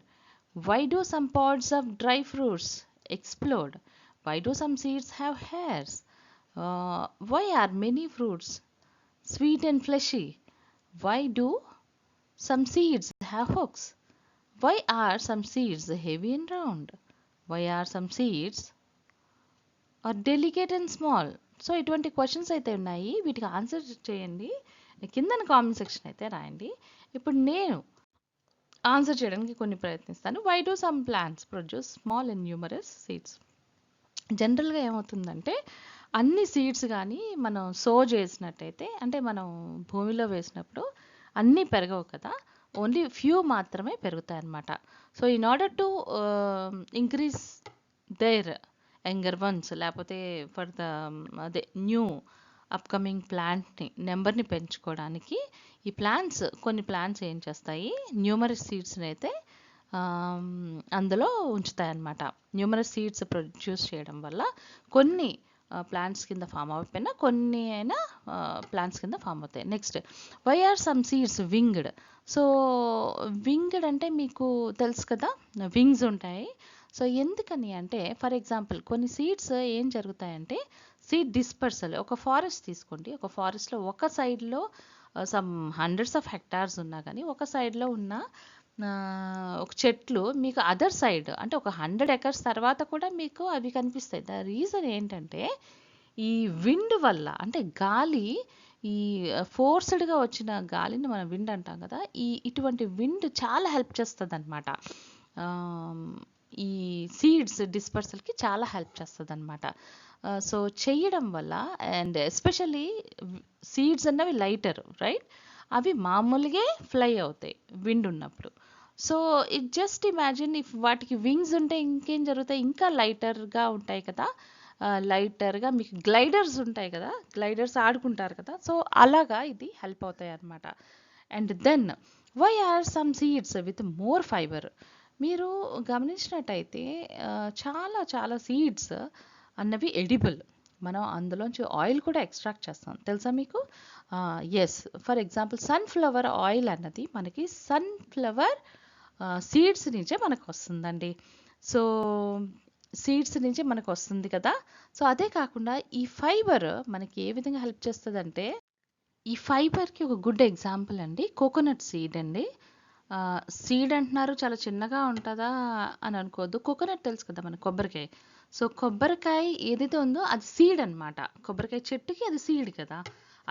Why do some pods of dry fruits explode? Why do some seeds have hairs? Why are many fruits sweet and fleshy? Why do some seeds have hooks? Why are some seeds heavy and round? Why are some seeds are delicate and small? So ఇటువంటి questions అయితే ఉన్నాయి, వీటికి answer చేయండి, కింద comment section అయితే రాయండి. ఇప్పుడు నేను ఆన్సర్ చేయడానికి కొన్ని ప్రయత్నిస్తాను. Why do some plants produce small and numerous seeds? జనరల్గా ఏమవుతుందంటే అన్ని సీడ్స్ కానీ మనం సో చేసినట్టయితే, అంటే మనం భూమిలో వేసినప్పుడు అన్నీ పెరగవు కదా, ఓన్లీ ఫ్యూ మాత్రమే పెరుగుతాయి అన్నమాట. So in order to increase their younger ones, లేకపోతే ఫర్ ద అదే న్యూ అప్కమింగ్ ప్లాంట్ని నెంబర్ని పెంచుకోవడానికి ఈ ప్లాంట్స్, కొన్ని ప్లాంట్స్ ఏం చేస్తాయి, న్యూమరస్ సీడ్స్ని అయితే అందులో ఉంచుతాయి అన్నమాట. న్యూమరస్ సీడ్స్ ప్రొడ్యూస్ చేయడం వల్ల కొన్ని ప్లాంట్స్ కింద ఫామ్ అయిపోయినా కొన్ని అయినా ప్లాంట్స్ కింద ఫామ్ అవుతాయి. Next, why are some seeds winged? So winged అంటే మీకు తెలుసు కదా, వింగ్స్ ఉంటాయి. సో ఎందుకని అంటే, ఫర్ ఎగ్జాంపుల్ కొన్ని సీడ్స్ ఏం జరుగుతాయంటే సీడ్ డిస్పర్సల్. ఒక ఫారెస్ట్ తీసుకోండి, ఒక ఫారెస్ట్లో ఒక సైడ్లో సమ్ హండ్రెడ్స్ ఆఫ్ హెక్టార్స్ ఉన్నా కానీ ఒక సైడ్లో ఉన్న ఒక చెట్లు మీకు అదర్ సైడ్ అంటే ఒక 100 acres తర్వాత కూడా మీకు అవి కనిపిస్తాయి. ద రీజన్ ఏంటంటే ఈ విండ్ వల్ల, అంటే గాలి, ఈ ఫోర్స్డ్గా వచ్చిన గాలిని మనం విండ్ అంటాం కదా, ఇటువంటి విండ్ చాలా హెల్ప్ చేస్తుంది అనమాట, ఈ సీడ్స్ డిస్పర్సల్కి చాలా హెల్ప్ చేస్తుంది అనమాట. సో చేయడం వల్ల, అండ్ ఎస్పెషల్లీ సీడ్స్ అన్నవి లైటర్, రైట్? అవి మామూలుగా ఫ్లై అవుతాయి విండ్ ఉన్నప్పుడు. So it just imagine, if వాటికి వింగ్స్ ఉంటే ఇంకేం జరుగుతాయి, ఇంకా లైటర్గా ఉంటాయి కదా, లైటర్గా మీకు గ్లైడర్స్ ఉంటాయి కదా, గ్లైడర్స్ ఆడుకుంటారు కదా, సో అలాగా ఇది హెల్ప్ అవుతాయి అన్నమాట. And then why are some seeds with more fibre? మీరు గమనించినట్టయితే చాలా చాలా సీడ్స్ అన్నవి ఎడిబుల్, మనం అందులోంచి ఆయిల్ కూడా ఎక్స్ట్రాక్ట్ చేస్తాం, తెలుసా మీకు? Yes, for example sunflower oil అన్నది మనకి సన్ఫ్లవర్ సీడ్స్ నుంచే మనకు వస్తుందండి. సో సీడ్స్ నుంచి మనకు వస్తుంది కదా. సో అదే కాకుండా ఈ ఫైబర్ మనకి ఏ విధంగా హెల్ప్ చేస్తుందంటే, ఈ ఫైబర్కి ఒక గుడ్ ఎగ్జాంపుల్ అండి కోకోనట్ సీడ్ అండి. సీడ్ అంటున్నారు, చాలా చిన్నగా ఉంటుందా అని అనుకోవద్దు. కోకోనట్ తెలుసు కదా మన కొబ్బరికాయ. సో కొబ్బరికాయ ఏదైతే ఉందో అది సీడ్ అనమాట. కొబ్బరికాయ చెట్టుకి అది సీడ్ కదా,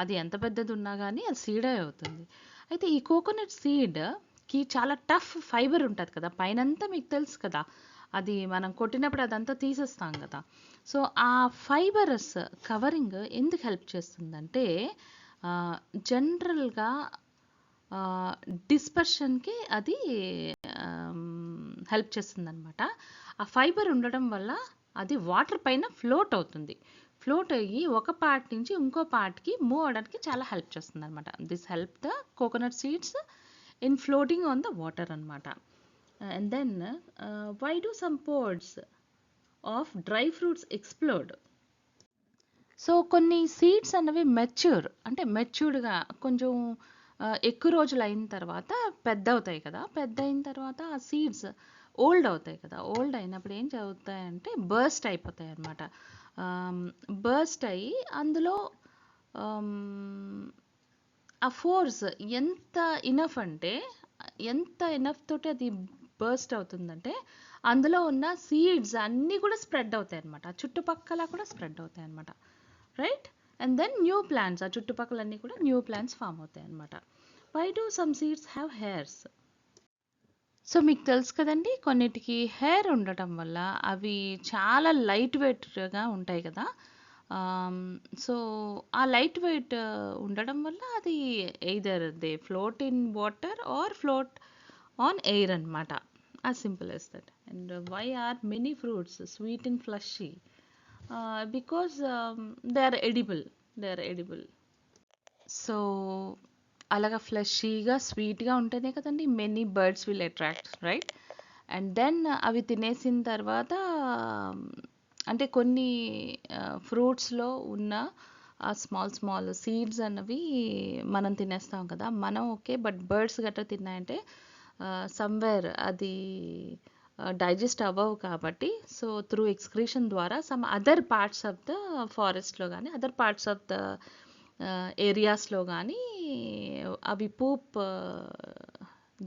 అది ఎంత పెద్దది ఉన్నా కానీ అది సీడే అవుతుంది. అయితే ఈ కోకోనట్ సీడ్కి చాలా టఫ్ ఫైబర్ ఉంటుంది కదా, పైనంతా మీకు తెలుసు కదా, అది మనం కొట్టినప్పుడు అదంతా తీసేస్తాం కదా. సో ఆ ఫైబరస్ కవరింగ్ ఎందుకు హెల్ప్ చేస్తుందంటే, జనరల్గా డిస్పర్షన్కి అది హెల్ప్ చేస్తుంది అనమాట. ఆ ఫైబర్ ఉండడం వల్ల అది వాటర్ పైన ఫ్లోట్ అవుతుంది, ఫ్లోట్ అయ్యి ఒక పార్ట్ నుంచి ఇంకో పార్ట్కి మూవ్ అవడానికి చాలా హెల్ప్ చేస్తుంది అనమాట. This help the coconut seeds in floating on the water అనమాట. And then why do some pods of dry fruits explode? So కొన్ని సీడ్స్ అన్నవి మెచ్యూర్, అంటే మెచ్యూర్డ్గా కొంచెం ఎక్కువ రోజులు అయిన తర్వాత పెద్ద అవుతాయి కదా, పెద్ద అయిన తర్వాత ఆ సీడ్స్ ఓల్డ్ అవుతాయి కదా, ఓల్డ్ అయినప్పుడు ఏం చదువుతాయంటే బర్స్ట్ అయిపోతాయి అన్నమాట. బర్స్ట్ అయ్యి అందులో ఆ ఫోర్స్ ఎంత ఇనఫ్ అంటే, ఎంత ఇనఫ్ తోటి అది బర్స్ట్ అవుతుందంటే అందులో ఉన్న సీడ్స్ అన్నీ కూడా స్ప్రెడ్ అవుతాయి అనమాట, చుట్టుపక్కల కూడా స్ప్రెడ్ అవుతాయి అనమాట, right. And then new plants, ఆ చుట్టుపక్కలన్నీ కూడా న్యూ ప్లాంట్స్ ఫామ్ అవుతాయి అనమాట. Why do some seeds have hairs? So మీకు తెలుసు కదండి, కొన్నిటికి హెయిర్ ఉండటం వల్ల అవి చాలా లైట్ వెయిట్గా ఉంటాయి కదా. సో ఆ లైట్ వెయిట్ ఉండడం వల్ల అది either they float in water or float on air అనమాట, as simple as that. And why are many fruits sweet and fleshy? Because they are edible. They are edible. So అలాగా ఫ్లెషీగా స్వీట్గా ఉంటేనే కదండి many birds will attract, right. And then అవి తినేసిన తర్వాత అంటే కొన్ని ఫ్రూట్స్లో ఉన్న ఆ స్మాల్ స్మాల్ సీడ్స్ అన్నవి మనం తినేస్తాం కదా, మనం ఓకే, బట్ బర్డ్స్ గట్రా తిన్నాయంటే సమ్వేర్ అది డైజెస్ట్ అవ్వవు కాబట్టి, సో త్రూ ఎక్స్క్రీషన్ ద్వారా some other parts of the ఫారెస్ట్లో కానీ అదర్ పార్ట్స్ ఆఫ్ ద ఏరియాస్లో కానీ అవి పూప్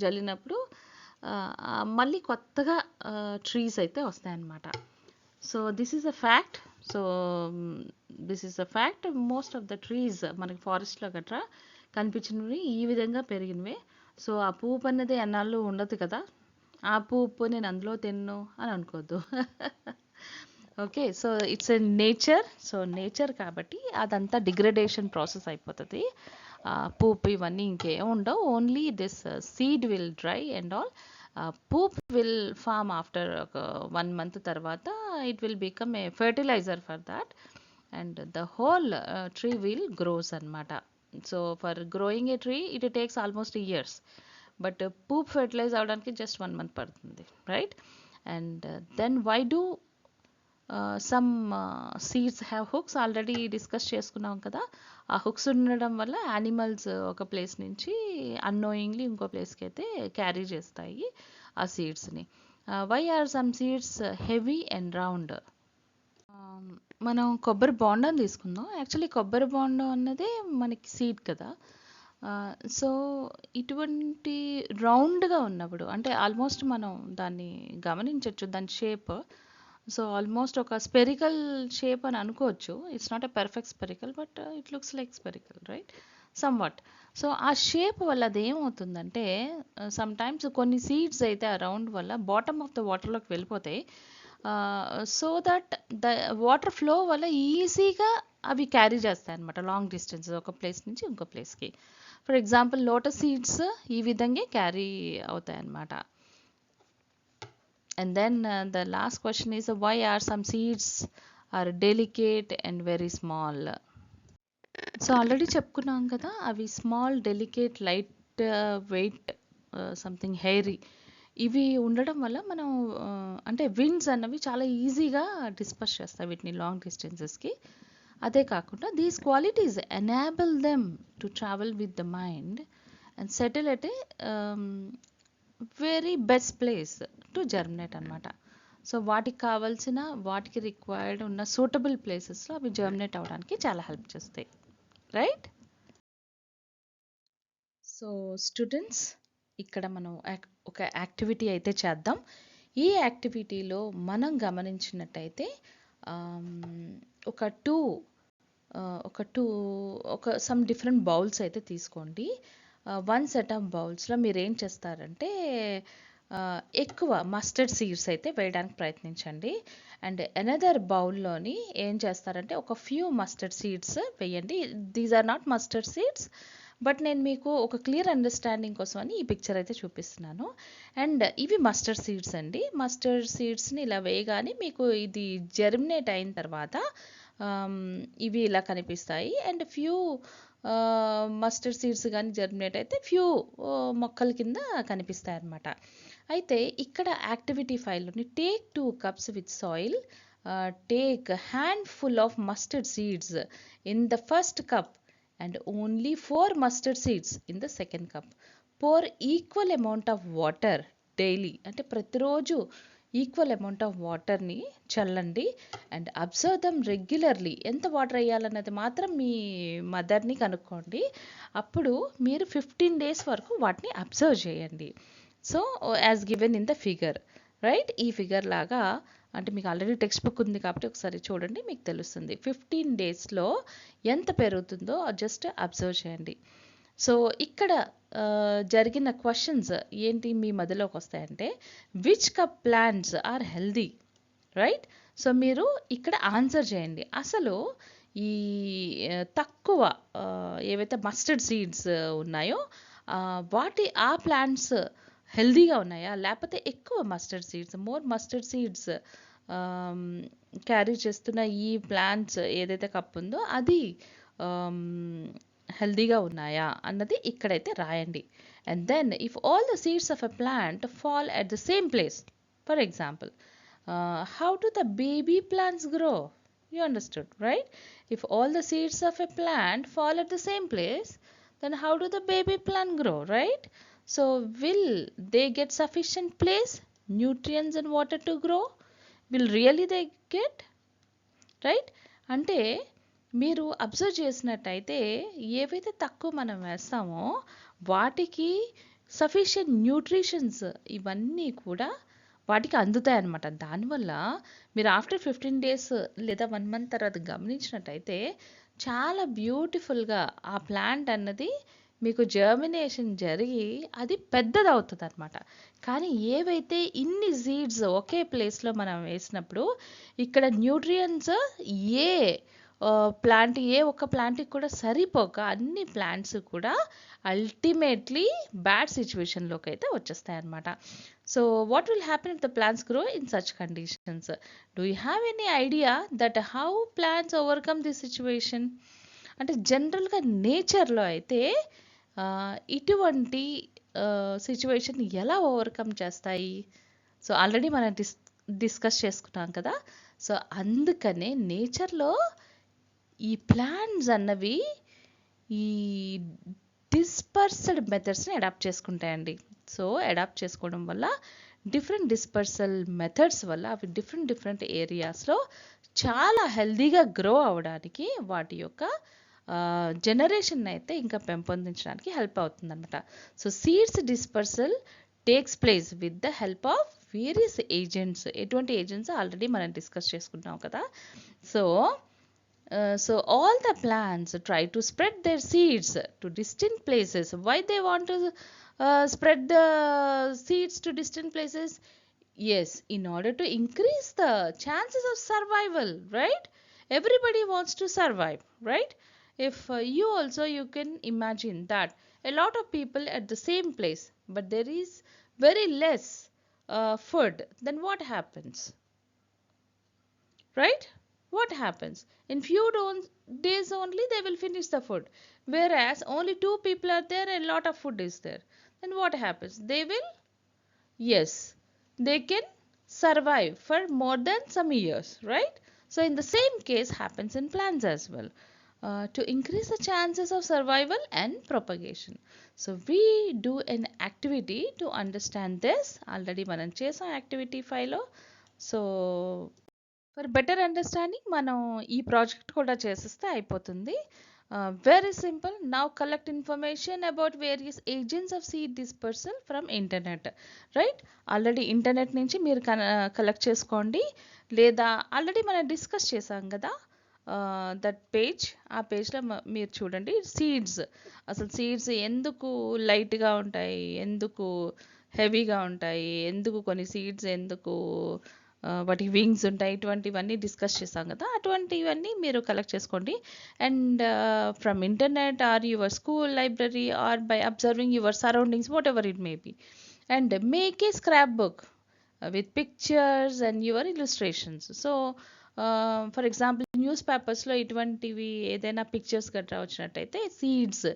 జల్లినప్పుడు మళ్ళీ కొత్తగా ట్రీస్ అయితే వస్తాయన్నమాట. So this is a fact. So this is a fact. Most of the trees మనకి ఫారెస్ట్లో గట్రా కనిపించినవి ఈ విధంగా పెరిగినవే. సో ఆ పూపు అనేది ఎన్నాళ్ళు ఉండదు కదా, ఆ పూపు నేను అందులో తిన్ను అని అనుకోవద్దు. Okay, so it's a nature. So nature కాబట్టి అదంతా డిగ్రేడేషన్ ప్రాసెస్ అయిపోతుంది. పూప్ ఇవన్నీ ఇంకేం ఉండవు, only this seed will dry and all. Poop will form after ఒక 1 month తర్వాత it will become a fertilizer for that, and the whole tree will grows అనమాట. So for growing a tree it takes almost years, but poop fertilize అవడానికి just 1 month పడుతుంది, right. And then why do some seeds have hooks? Already discuss చేసుకున్నాం కదా, ఆ hooks ఉండడం వల్ల animals ఒక place నుంచి అన్నోయింగ్లీ ఇంకో ప్లేస్కి అయితే క్యారీ చేస్తాయి ఆ సీడ్స్ని. Why are some seeds heavy and round? మనం కొబ్బరి బోండం తీసుకుందాం. యాక్చువల్లీ కొబ్బరి బోండం అన్నదే మనకి సీడ్ కదా. సో ఇటువంటి రౌండ్గా ఉన్నప్పుడు అంటే ఆల్మోస్ట్ మనం దాన్ని గమనించవచ్చు, దాని షేప్. సో ఆల్మోస్ట్ ఒక స్పెరికల్ షేప్ అని అనుకోవచ్చు. It's not a perfect spherical, but it looks like spherical, right, somewhat. So ఆ షేప్ వల్ల అది ఏమవుతుందంటే సమ్ టైమ్స్ కొన్ని సీడ్స్ అయితే ఆ రౌండ్ వల్ల బాటమ్ ఆఫ్ ద వాటర్లోకి వెళ్ళిపోతాయి. So that the water flow వల్ల ఈజీగా అవి క్యారీ చేస్తాయి అనమాట లాంగ్ డిస్టెన్స్ ఒక ప్లేస్ నుంచి ఇంకో ప్లేస్కి. ఫర్ ఎగ్జాంపుల్ లోటస్ సీడ్స్ ఈ విధంగా క్యారీ అవుతాయి అన్నమాట. And then the last question is why are some seeds are delicate and very small? So already చెప్పుకున్నాం కదా, అవి small, delicate, light weight, something hairy, ఇవి ఉండడం వల్ల మనం అంటే విండ్స్ అన్నవి చాలా ఈజీగా డిస్పర్స్ చేస్తాయి వీటిని లాంగ్ డిస్టెన్సెస్కి. అదే కాకుండా these qualities enable them to travel with the mind and settle at a very best place to germinate అనమాట. సో వాటికి కావాల్సిన, వాటికి రిక్వైర్డ్ ఉన్న సూటబుల్ ప్లేసెస్లో అవి జర్మినేట్ అవ్వడానికి చాలా హెల్ప్ చేస్తాయి, రైట్. సో స్టూడెంట్స్, ఇక్కడ మనం ఒక యాక్టివిటీ అయితే చేద్దాం. ఈ యాక్టివిటీలో మనం గమనించినట్టయితే ఒక సమ్ డిఫరెంట్ బౌల్స్ అయితే తీసుకోండి. 1 set ఆఫ్ బౌల్స్లో మీరు ఏం చేస్తారంటే ఎక్కువ మస్టర్డ్ సీడ్స్ అయితే వేయడానికి ప్రయత్నించండి. అండ్ అనదర్ బౌల్లోని ఏం చేస్తారంటే ఒక ఫ్యూ మస్టర్డ్ సీడ్స్ వేయండి. These are not mustard seeds, but నేను మీకు ఒక క్లియర్ అండర్స్టాండింగ్ కోసం అని ఈ పిక్చర్ అయితే చూపిస్తున్నాను. అండ్ ఇవి మస్టర్డ్ సీడ్స్ అండి. మస్టర్డ్ సీడ్స్ని ఇలా వేయగానే మీకు ఇది జర్మినేట్ అయిన తర్వాత ఇవి ఇలా కనిపిస్తాయి. అండ్ ఫ్యూ మస్టర్డ్ సీడ్స్ కానీ జర్మినేట్ అయితే ఫ్యూ మొక్కల కింద కనిపిస్తాయి అన్నమాట. అయితే ఇక్కడ యాక్టివిటీ ఫైల్లోని take 2 cups with soil, take handful of mustard seeds in the first cup and only 4 mustard seeds in the second cup. Pour equal amount of water daily. అంటే ప్రతిరోజు ఈక్వల్ అమౌంట్ ఆఫ్ వాటర్ని చల్లండి. And observe them regularly. ఎంత water వేయాలన్నది మాత్రం మీ మదర్ని కనుక్కోండి. అప్పుడు మీరు 15 days వరకు వాటిని అబ్జర్వ్ చేయండి. So as given in the figure, right? ఈ ఫిగర్ లాగా అంటే మీకు ఆల్రెడీ టెక్స్ట్ బుక్ ఉంది కాబట్టి ఒకసారి చూడండి, మీకు తెలుస్తుంది 15 డేస్లో ఎంత పెరుగుతుందో జస్ట్ అబ్జర్వ్ చేయండి. సో ఇక్కడ జరిగిన క్వశ్చన్స్ ఏంటి మీ మధ్యలోకి వస్తాయంటే, which cup plants are healthy, right? So మీరు ఇక్కడ ఆన్సర్ చేయండి. అసలు ఈ తక్కువ ఏవైతే మస్టర్డ్ సీడ్స్ ఉన్నాయో ఆ ప్లాంట్స్ హెల్దీగా ఉన్నాయా, లేకపోతే ఎక్కువ mustard seeds, mustard seeds carry చేస్తున్న ఈ ప్లాంట్స్ ఏదైతే కప్ ఉందో అది హెల్దీగా ఉన్నాయా అన్నది ఇక్కడైతే రాయండి. And then if all the seeds of a plant fall at the same place, for example, how do the baby plants grow? You understood, right? If all the seeds of a plant fall at the same place, then how do the baby plant grow, right? So will they get sufficient place, nutrients and water to grow? Will really they get, right? అంటే మీరు observe చేసినట్టయితే ఏవైతే తక్కువ మనం వేస్తామో వాటికి sufficient nutritions ఇవన్నీ కూడా వాటికి అందుతాయి అన్నమాట. దానివల్ల మీరు ఆఫ్టర్ 15 డేస్ లేదా 1 మంత్ తర్వాత గమనించినట్టయితే చాలా బ్యూటిఫుల్గా ఆ ప్లాంట్ అన్నది మీకు జర్మినేషన్ జరిగి అది పెద్దదవుతుంది అనమాట. కానీ ఏవైతే ఇన్ని సీడ్స్ ఒకే ప్లేస్లో మనం వేసినప్పుడు ఇక్కడ న్యూట్రియంట్స్ ఏ ఒక్క ప్లాంట్కి కూడా సరిపోక అన్ని ప్లాంట్స్ కూడా అల్టిమేట్లీ బ్యాడ్ సిచ్యువేషన్లోకి అయితే వచ్చేస్తాయి అన్నమాట. So what will happen if the plants grow in such conditions? Do you have any idea that how plants overcome this situation? అంటే జనరల్గా నేచర్లో అయితే ఇటువంటి సిచ్యువేషన్ ఎలా ఓవర్కమ్ చేస్తాయి? సో ఆల్రెడీ మనం డిస్కస్ చేసుకున్నాం కదా. సో అందుకనే నేచర్లో ఈ ప్లాంట్స్ అన్నవి ఈ డిస్పర్సల్ మెథడ్స్ని అడాప్ట్ చేసుకుంటాయండి. సో అడాప్ట్ చేసుకోవడం వల్ల డిఫరెంట్ డిస్పర్సల్ మెథడ్స్ వల్ల అవి డిఫరెంట్ ఏరియాస్లో చాలా హెల్దీగా గ్రో అవ్వడానికి వాటి యొక్క జనరేషన్ అయితే ఇంకా పెంపొందించడానికి హెల్ప్ అవుతుంది అనమాట. So seeds dispersal takes place with the help of various agents. ఎటువంటి ఏజెంట్స్ ఆల్రెడీ మనం డిస్కస్ చేసుకుంటాం కదా. So all the plants try to spread their seeds to distant places. Why they want to spread the seeds to distant places? Yes, in order to increase the chances of survival, right? Everybody wants to survive, right? If you also, you can imagine that a lot of people at the same place, but there is very less food, then what happens, right? What happens? In few days only they will finish the food, whereas only 2 people are there and a lot of food is there. Then what happens? They will, yes, they can survive for more than some years, right? So in the same case happens in plants as well, to increase the chances of survival and propagation. So we do an activity to understand this. Already మనం చేసాం activity 5 లో. So for better understanding మనం ఈ project కూడా చేసేస్తే అయిపోతుంది. Very simple. Now collect information about various agents of seed dispersal from internet, right? Already internet నుంచి మీరు కలెక్ట్ చేసుకోండి, లేదా ఆల్రెడీ మనం డిస్కస్ చేసాం కదా దట్ పేజ్. ఆ పేజ్లో మీరు చూడండి సీడ్స్, అసలు సీడ్స్ ఎందుకు లైట్గా ఉంటాయి, ఎందుకు హెవీగా ఉంటాయి, ఎందుకు కొన్ని సీడ్స్ ఎందుకు వాటికి వింగ్స్ ఉంటాయి, ఇటువంటివన్నీ డిస్కస్ చేసాం కదా. అటువంటివన్నీ మీరు కలెక్ట్ చేసుకోండి. And from internet or your school library or by observing your surroundings, whatever it may be, and make a scrapbook with pictures and your illustrations. So for example news పేపర్స్లో ఇటువంటివి ఏదైనా pictures గట్రా వచ్చినట్టయితే seeds,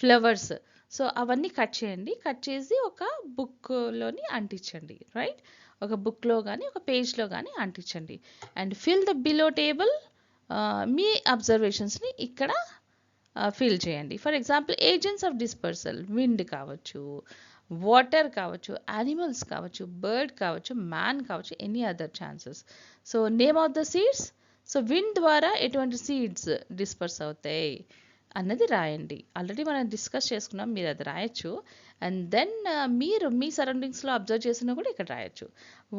flowers, so అవన్నీ cut చేయండి. Cut చేసి ఒక బుక్లోని అంటించండి, right? ఒక బుక్లో కానీ ఒక పేజ్లో కానీ అంటించండి. And fill the below table, మీ అబ్జర్వేషన్స్ని ఇక్కడ ఫిల్ చేయండి. For example agents of dispersal, wind కావచ్చు, వాటర్ కావచ్చు, యానిమల్స్ కావచ్చు, బర్డ్ కావచ్చు, మ్యాన్ కావచ్చు, any other chances. So name of the seeds. So wind ద్వారా ఎటువంటి సీడ్స్ డిస్పర్స్ అవుతాయి, అన్నది రాయండి. ఆల్రెడీ మనం డిస్కస్ చేసుకున్నాం, మీరు అది రాయొచ్చు. అండ్ దెన్ మీరు మీ సరౌండింగ్స్లో అబ్జర్వ్ చేసినా కూడా ఇక్కడ రాయొచ్చు.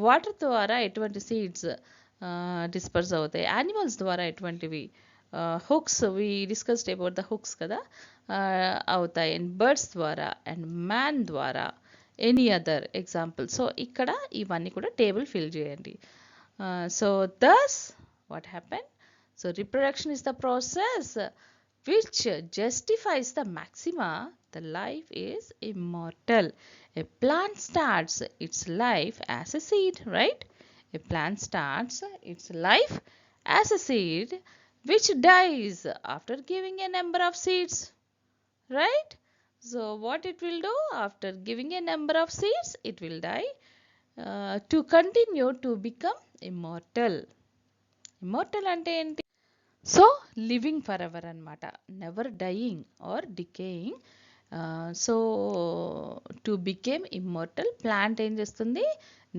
వాటర్ ద్వారా ఎటువంటి సీడ్స్ డిస్పర్స్ అవుతాయి, యానిమల్స్ ద్వారా ఎటువంటివి, hooks, we discussed about the hooks కదా, అవుతాయి, అండ్ బర్డ్స్ ద్వారా, అండ్ మ్యాన్ ద్వారా, ఎనీ అదర్ ఎగ్జాంపుల్. సో ఇక్కడ ఇవన్నీ కూడా టేబుల్ ఫిల్ చేయండి. So thus what happened? So reproduction is the process which justifies the maxima. The life is immortal. A plant starts its life as a seed, right? A plant starts its life as a seed which dies after giving a number of seeds, right? So what it will do after giving a number of seeds, it will die to continue to become immortal. Immortal అంటే ఏంటి? So living for ever అనమాట, never dying or decaying. So to became immortal plant ఏం చేస్తుంది?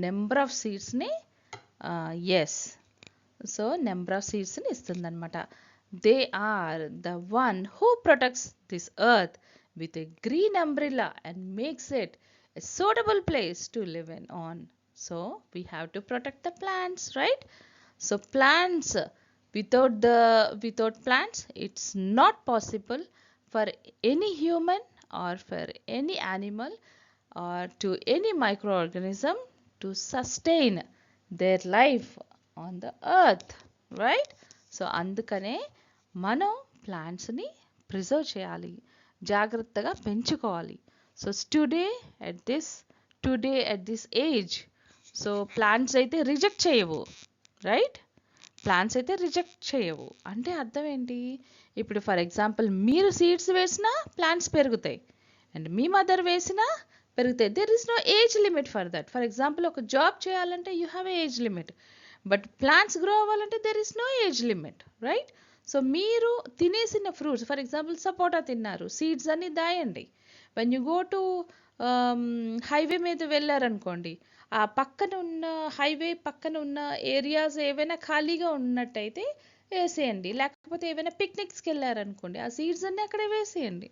Number of సీడ్స్ని, yes, so number of సీడ్స్ని ఇస్తుంది అనమాట. They are the one who protects this earth with a green umbrella and makes it a suitable place to live in on. So we have to protect the plants, right? So plants, without plants it's not possible for any human or for any animal or to any microorganism to sustain their life on the earth, right? So అందుకనే మనం ప్లాంట్స్ని preserve చేయాలి, జాగ్రత్తగా పెంచుకోవాలి. So today at this age, so plants అయితే reject చేయవు, right? Plants అయితే reject చేయవు అంటే అర్థం ఏంటి? ఇప్పుడు ఫర్ ఎగ్జాంపుల్ మీరు సీడ్స్ వేసినా ప్లాంట్స్ పెరుగుతాయి, అండ్ మీ మదర్ వేసినా పెరుగుతాయి. There is no age limit for that. For example ఒక జాబ్ చేయాలంటే you have a age limit, but plants grow అవ్వాలంటే there is no age limit, right? So మీరు తినేసిన ఫ్రూట్స్, ఫర్ ఎగ్జాంపుల్ సపోటా తిన్నారు, సీడ్స్ అన్ని దాయండి. When you go to highway మీద వెళ్ళారనుకోండి, ఆ పక్కన ఉన్న హైవే పక్కన ఉన్న ఏరియాస్ ఏవైనా ఖాళీగా ఉన్నట్టయితే వేసేయండి, లేకపోతే ఏవైనా పిక్నిక్స్కి వెళ్ళారనుకోండి, ఆ సీడ్స్ అన్నీ అక్కడే వేసేయండి.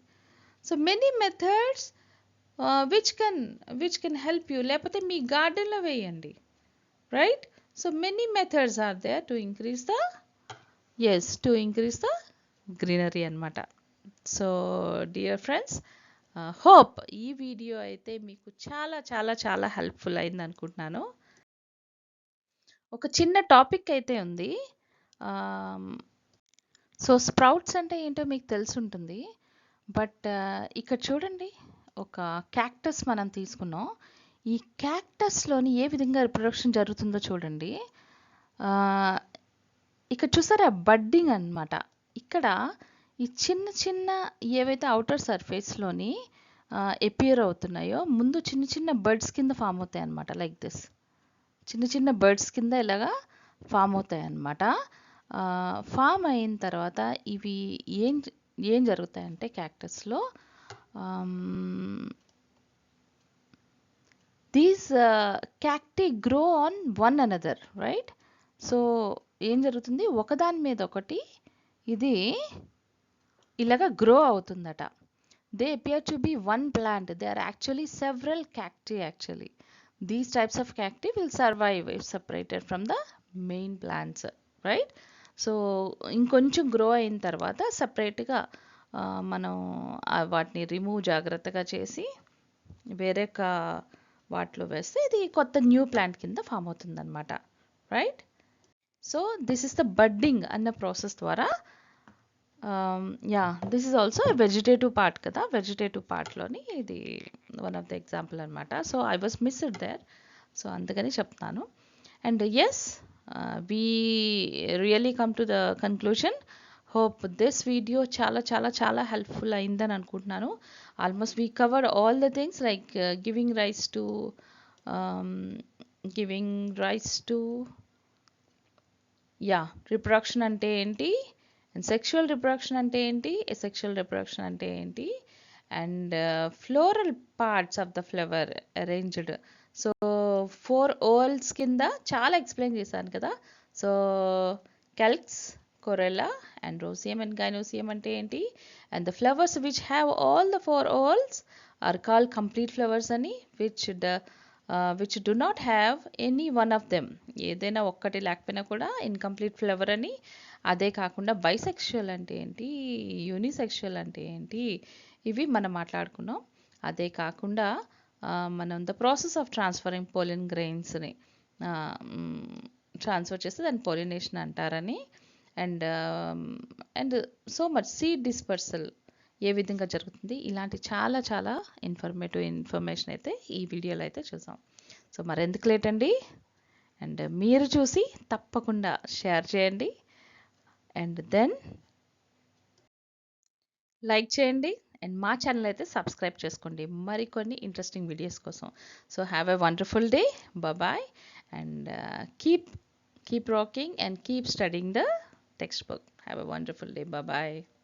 So many methods which can help you, లేకపోతే మీ గార్డెన్లో వేయండి, right? So many methods are there to increase the greenery అనమాట. సో డియర్ ఫ్రెండ్స్, హోప్ ఈ వీడియో అయితే మీకు చాలా చాలా చాలా హెల్ప్ఫుల్ అయింది అనుకుంటున్నాను. ఒక చిన్న టాపిక్ అయితే ఉంది. సో స్ప్రౌట్స్ అంటే ఏంటో మీకు తెలిసి ఉంటుంది, బట్ ఇక్కడ చూడండి, ఒక క్యాక్టస్ మనం తీసుకున్నాం. ఈ క్యాక్టస్లోని ఏ విధంగా రిప్రొడక్షన్ జరుగుతుందో చూడండి. ఇక్కడ చూసారా, బడ్డింగ్ అన్నమాట. ఇక్కడ ఈ చిన్న చిన్న ఏవైతే అవుటర్ సర్ఫేస్లోని ఎపియర్ అవుతున్నాయో, ముందు చిన్న చిన్న బర్డ్స్ కింద ఫామ్ అవుతాయి అన్నమాట. లైక్ దిస్, చిన్న చిన్న బర్డ్స్ కింద ఇలాగా ఫామ్ అవుతాయి అన్నమాట. ఫామ్ అయిన తర్వాత ఇవి ఏం జరుగుతాయంటే క్యాక్టస్లో these cacti grow on one another, right? So ఏం జరుగుతుంది, ఒకదాని మీద ఒకటి ఇది ఇలాగా గ్రో అవుతుందట. They appear to be one plant, they are actually several cacti. Actually these types of cacti will survive if separated from the main plants, right? So ఇంకొంచెం grow అయిన తర్వాత సపరేట్గా మనం వాటిని రిమూవ్ జాగ్రత్తగా చేసి వేరే వాటిలో వేస్తే ఇది కొత్త న్యూ ప్లాంట్ కింద ఫామ్ అవుతుందన్నమాట, right? So this is the budding అన్న ప్రాసెస్ ద్వారా, this is also vegetative part కదా, వెజిటేటివ్ పార్ట్లోని ఇది వన్ ఆఫ్ ద ఎగ్జాంపుల్ అనమాట. So I was missed there, so అందుకని చెప్తాను. And yes, we really come to the conclusion. Hope this video చాలా చాలా చాలా హెల్ప్ఫుల్ అయిందని అనుకుంటున్నాను. Almost we covered all the things like giving rise to reproduction అంటే ఏంటి, అండ్ సెక్షువల్ రిప్రొడక్షన్ అంటే ఏంటి, ఎసెక్షువల్ రిప్రొడక్షన్ అంటే ఏంటి, and floral parts of the flower arranged. So 4 ovals కింద చాలా ఎక్స్ప్లెయిన్ చేశాను కదా. So calyx, corolla, Androecium and gynoecium అంటే ఏంటి, and the flowers which have all the four whorls are called complete flowers అని, which do not have any one of them, ఏదైనా ఒక్కటి లేకపోయినా కూడా ఇన్కంప్లీట్ ఫ్లవర్ అని. అదే కాకుండా బైసెక్షువల్ అంటే ఏంటి, యూనిసెక్షువల్ అంటే ఏంటి, ఇవి మనం మాట్లాడుకున్నాం. అదే కాకుండా మనం the process of transferring pollen గ్రెయిన్స్ని ట్రాన్స్ఫర్ చేస్తే దాన్ని పొలినేషన్ అంటారని. And so much seed dispersal ఏ విధంగా జరుగుతుంది, ఇలాంటి చాలా చాలా ఇన్ఫర్మేటివ్ ఇన్ఫర్మేషన్ అయితే ఈ వీడియోలో అయితే చూసాం. సో మరెందుకు లేట్ అండి, అండ్ మీరు చూసి తప్పకుండా షేర్ చేయండి, అండ్ దెన్ లైక్ చేయండి, అండ్ మా ఛానల్ అయితే సబ్స్క్రైబ్ చేసుకోండి మరికొన్ని ఇంట్రెస్టింగ్ వీడియోస్ కోసం. So have a wonderful day, bye, and keep rocking and keep studying the textbook. Have a wonderful day. Bye bye.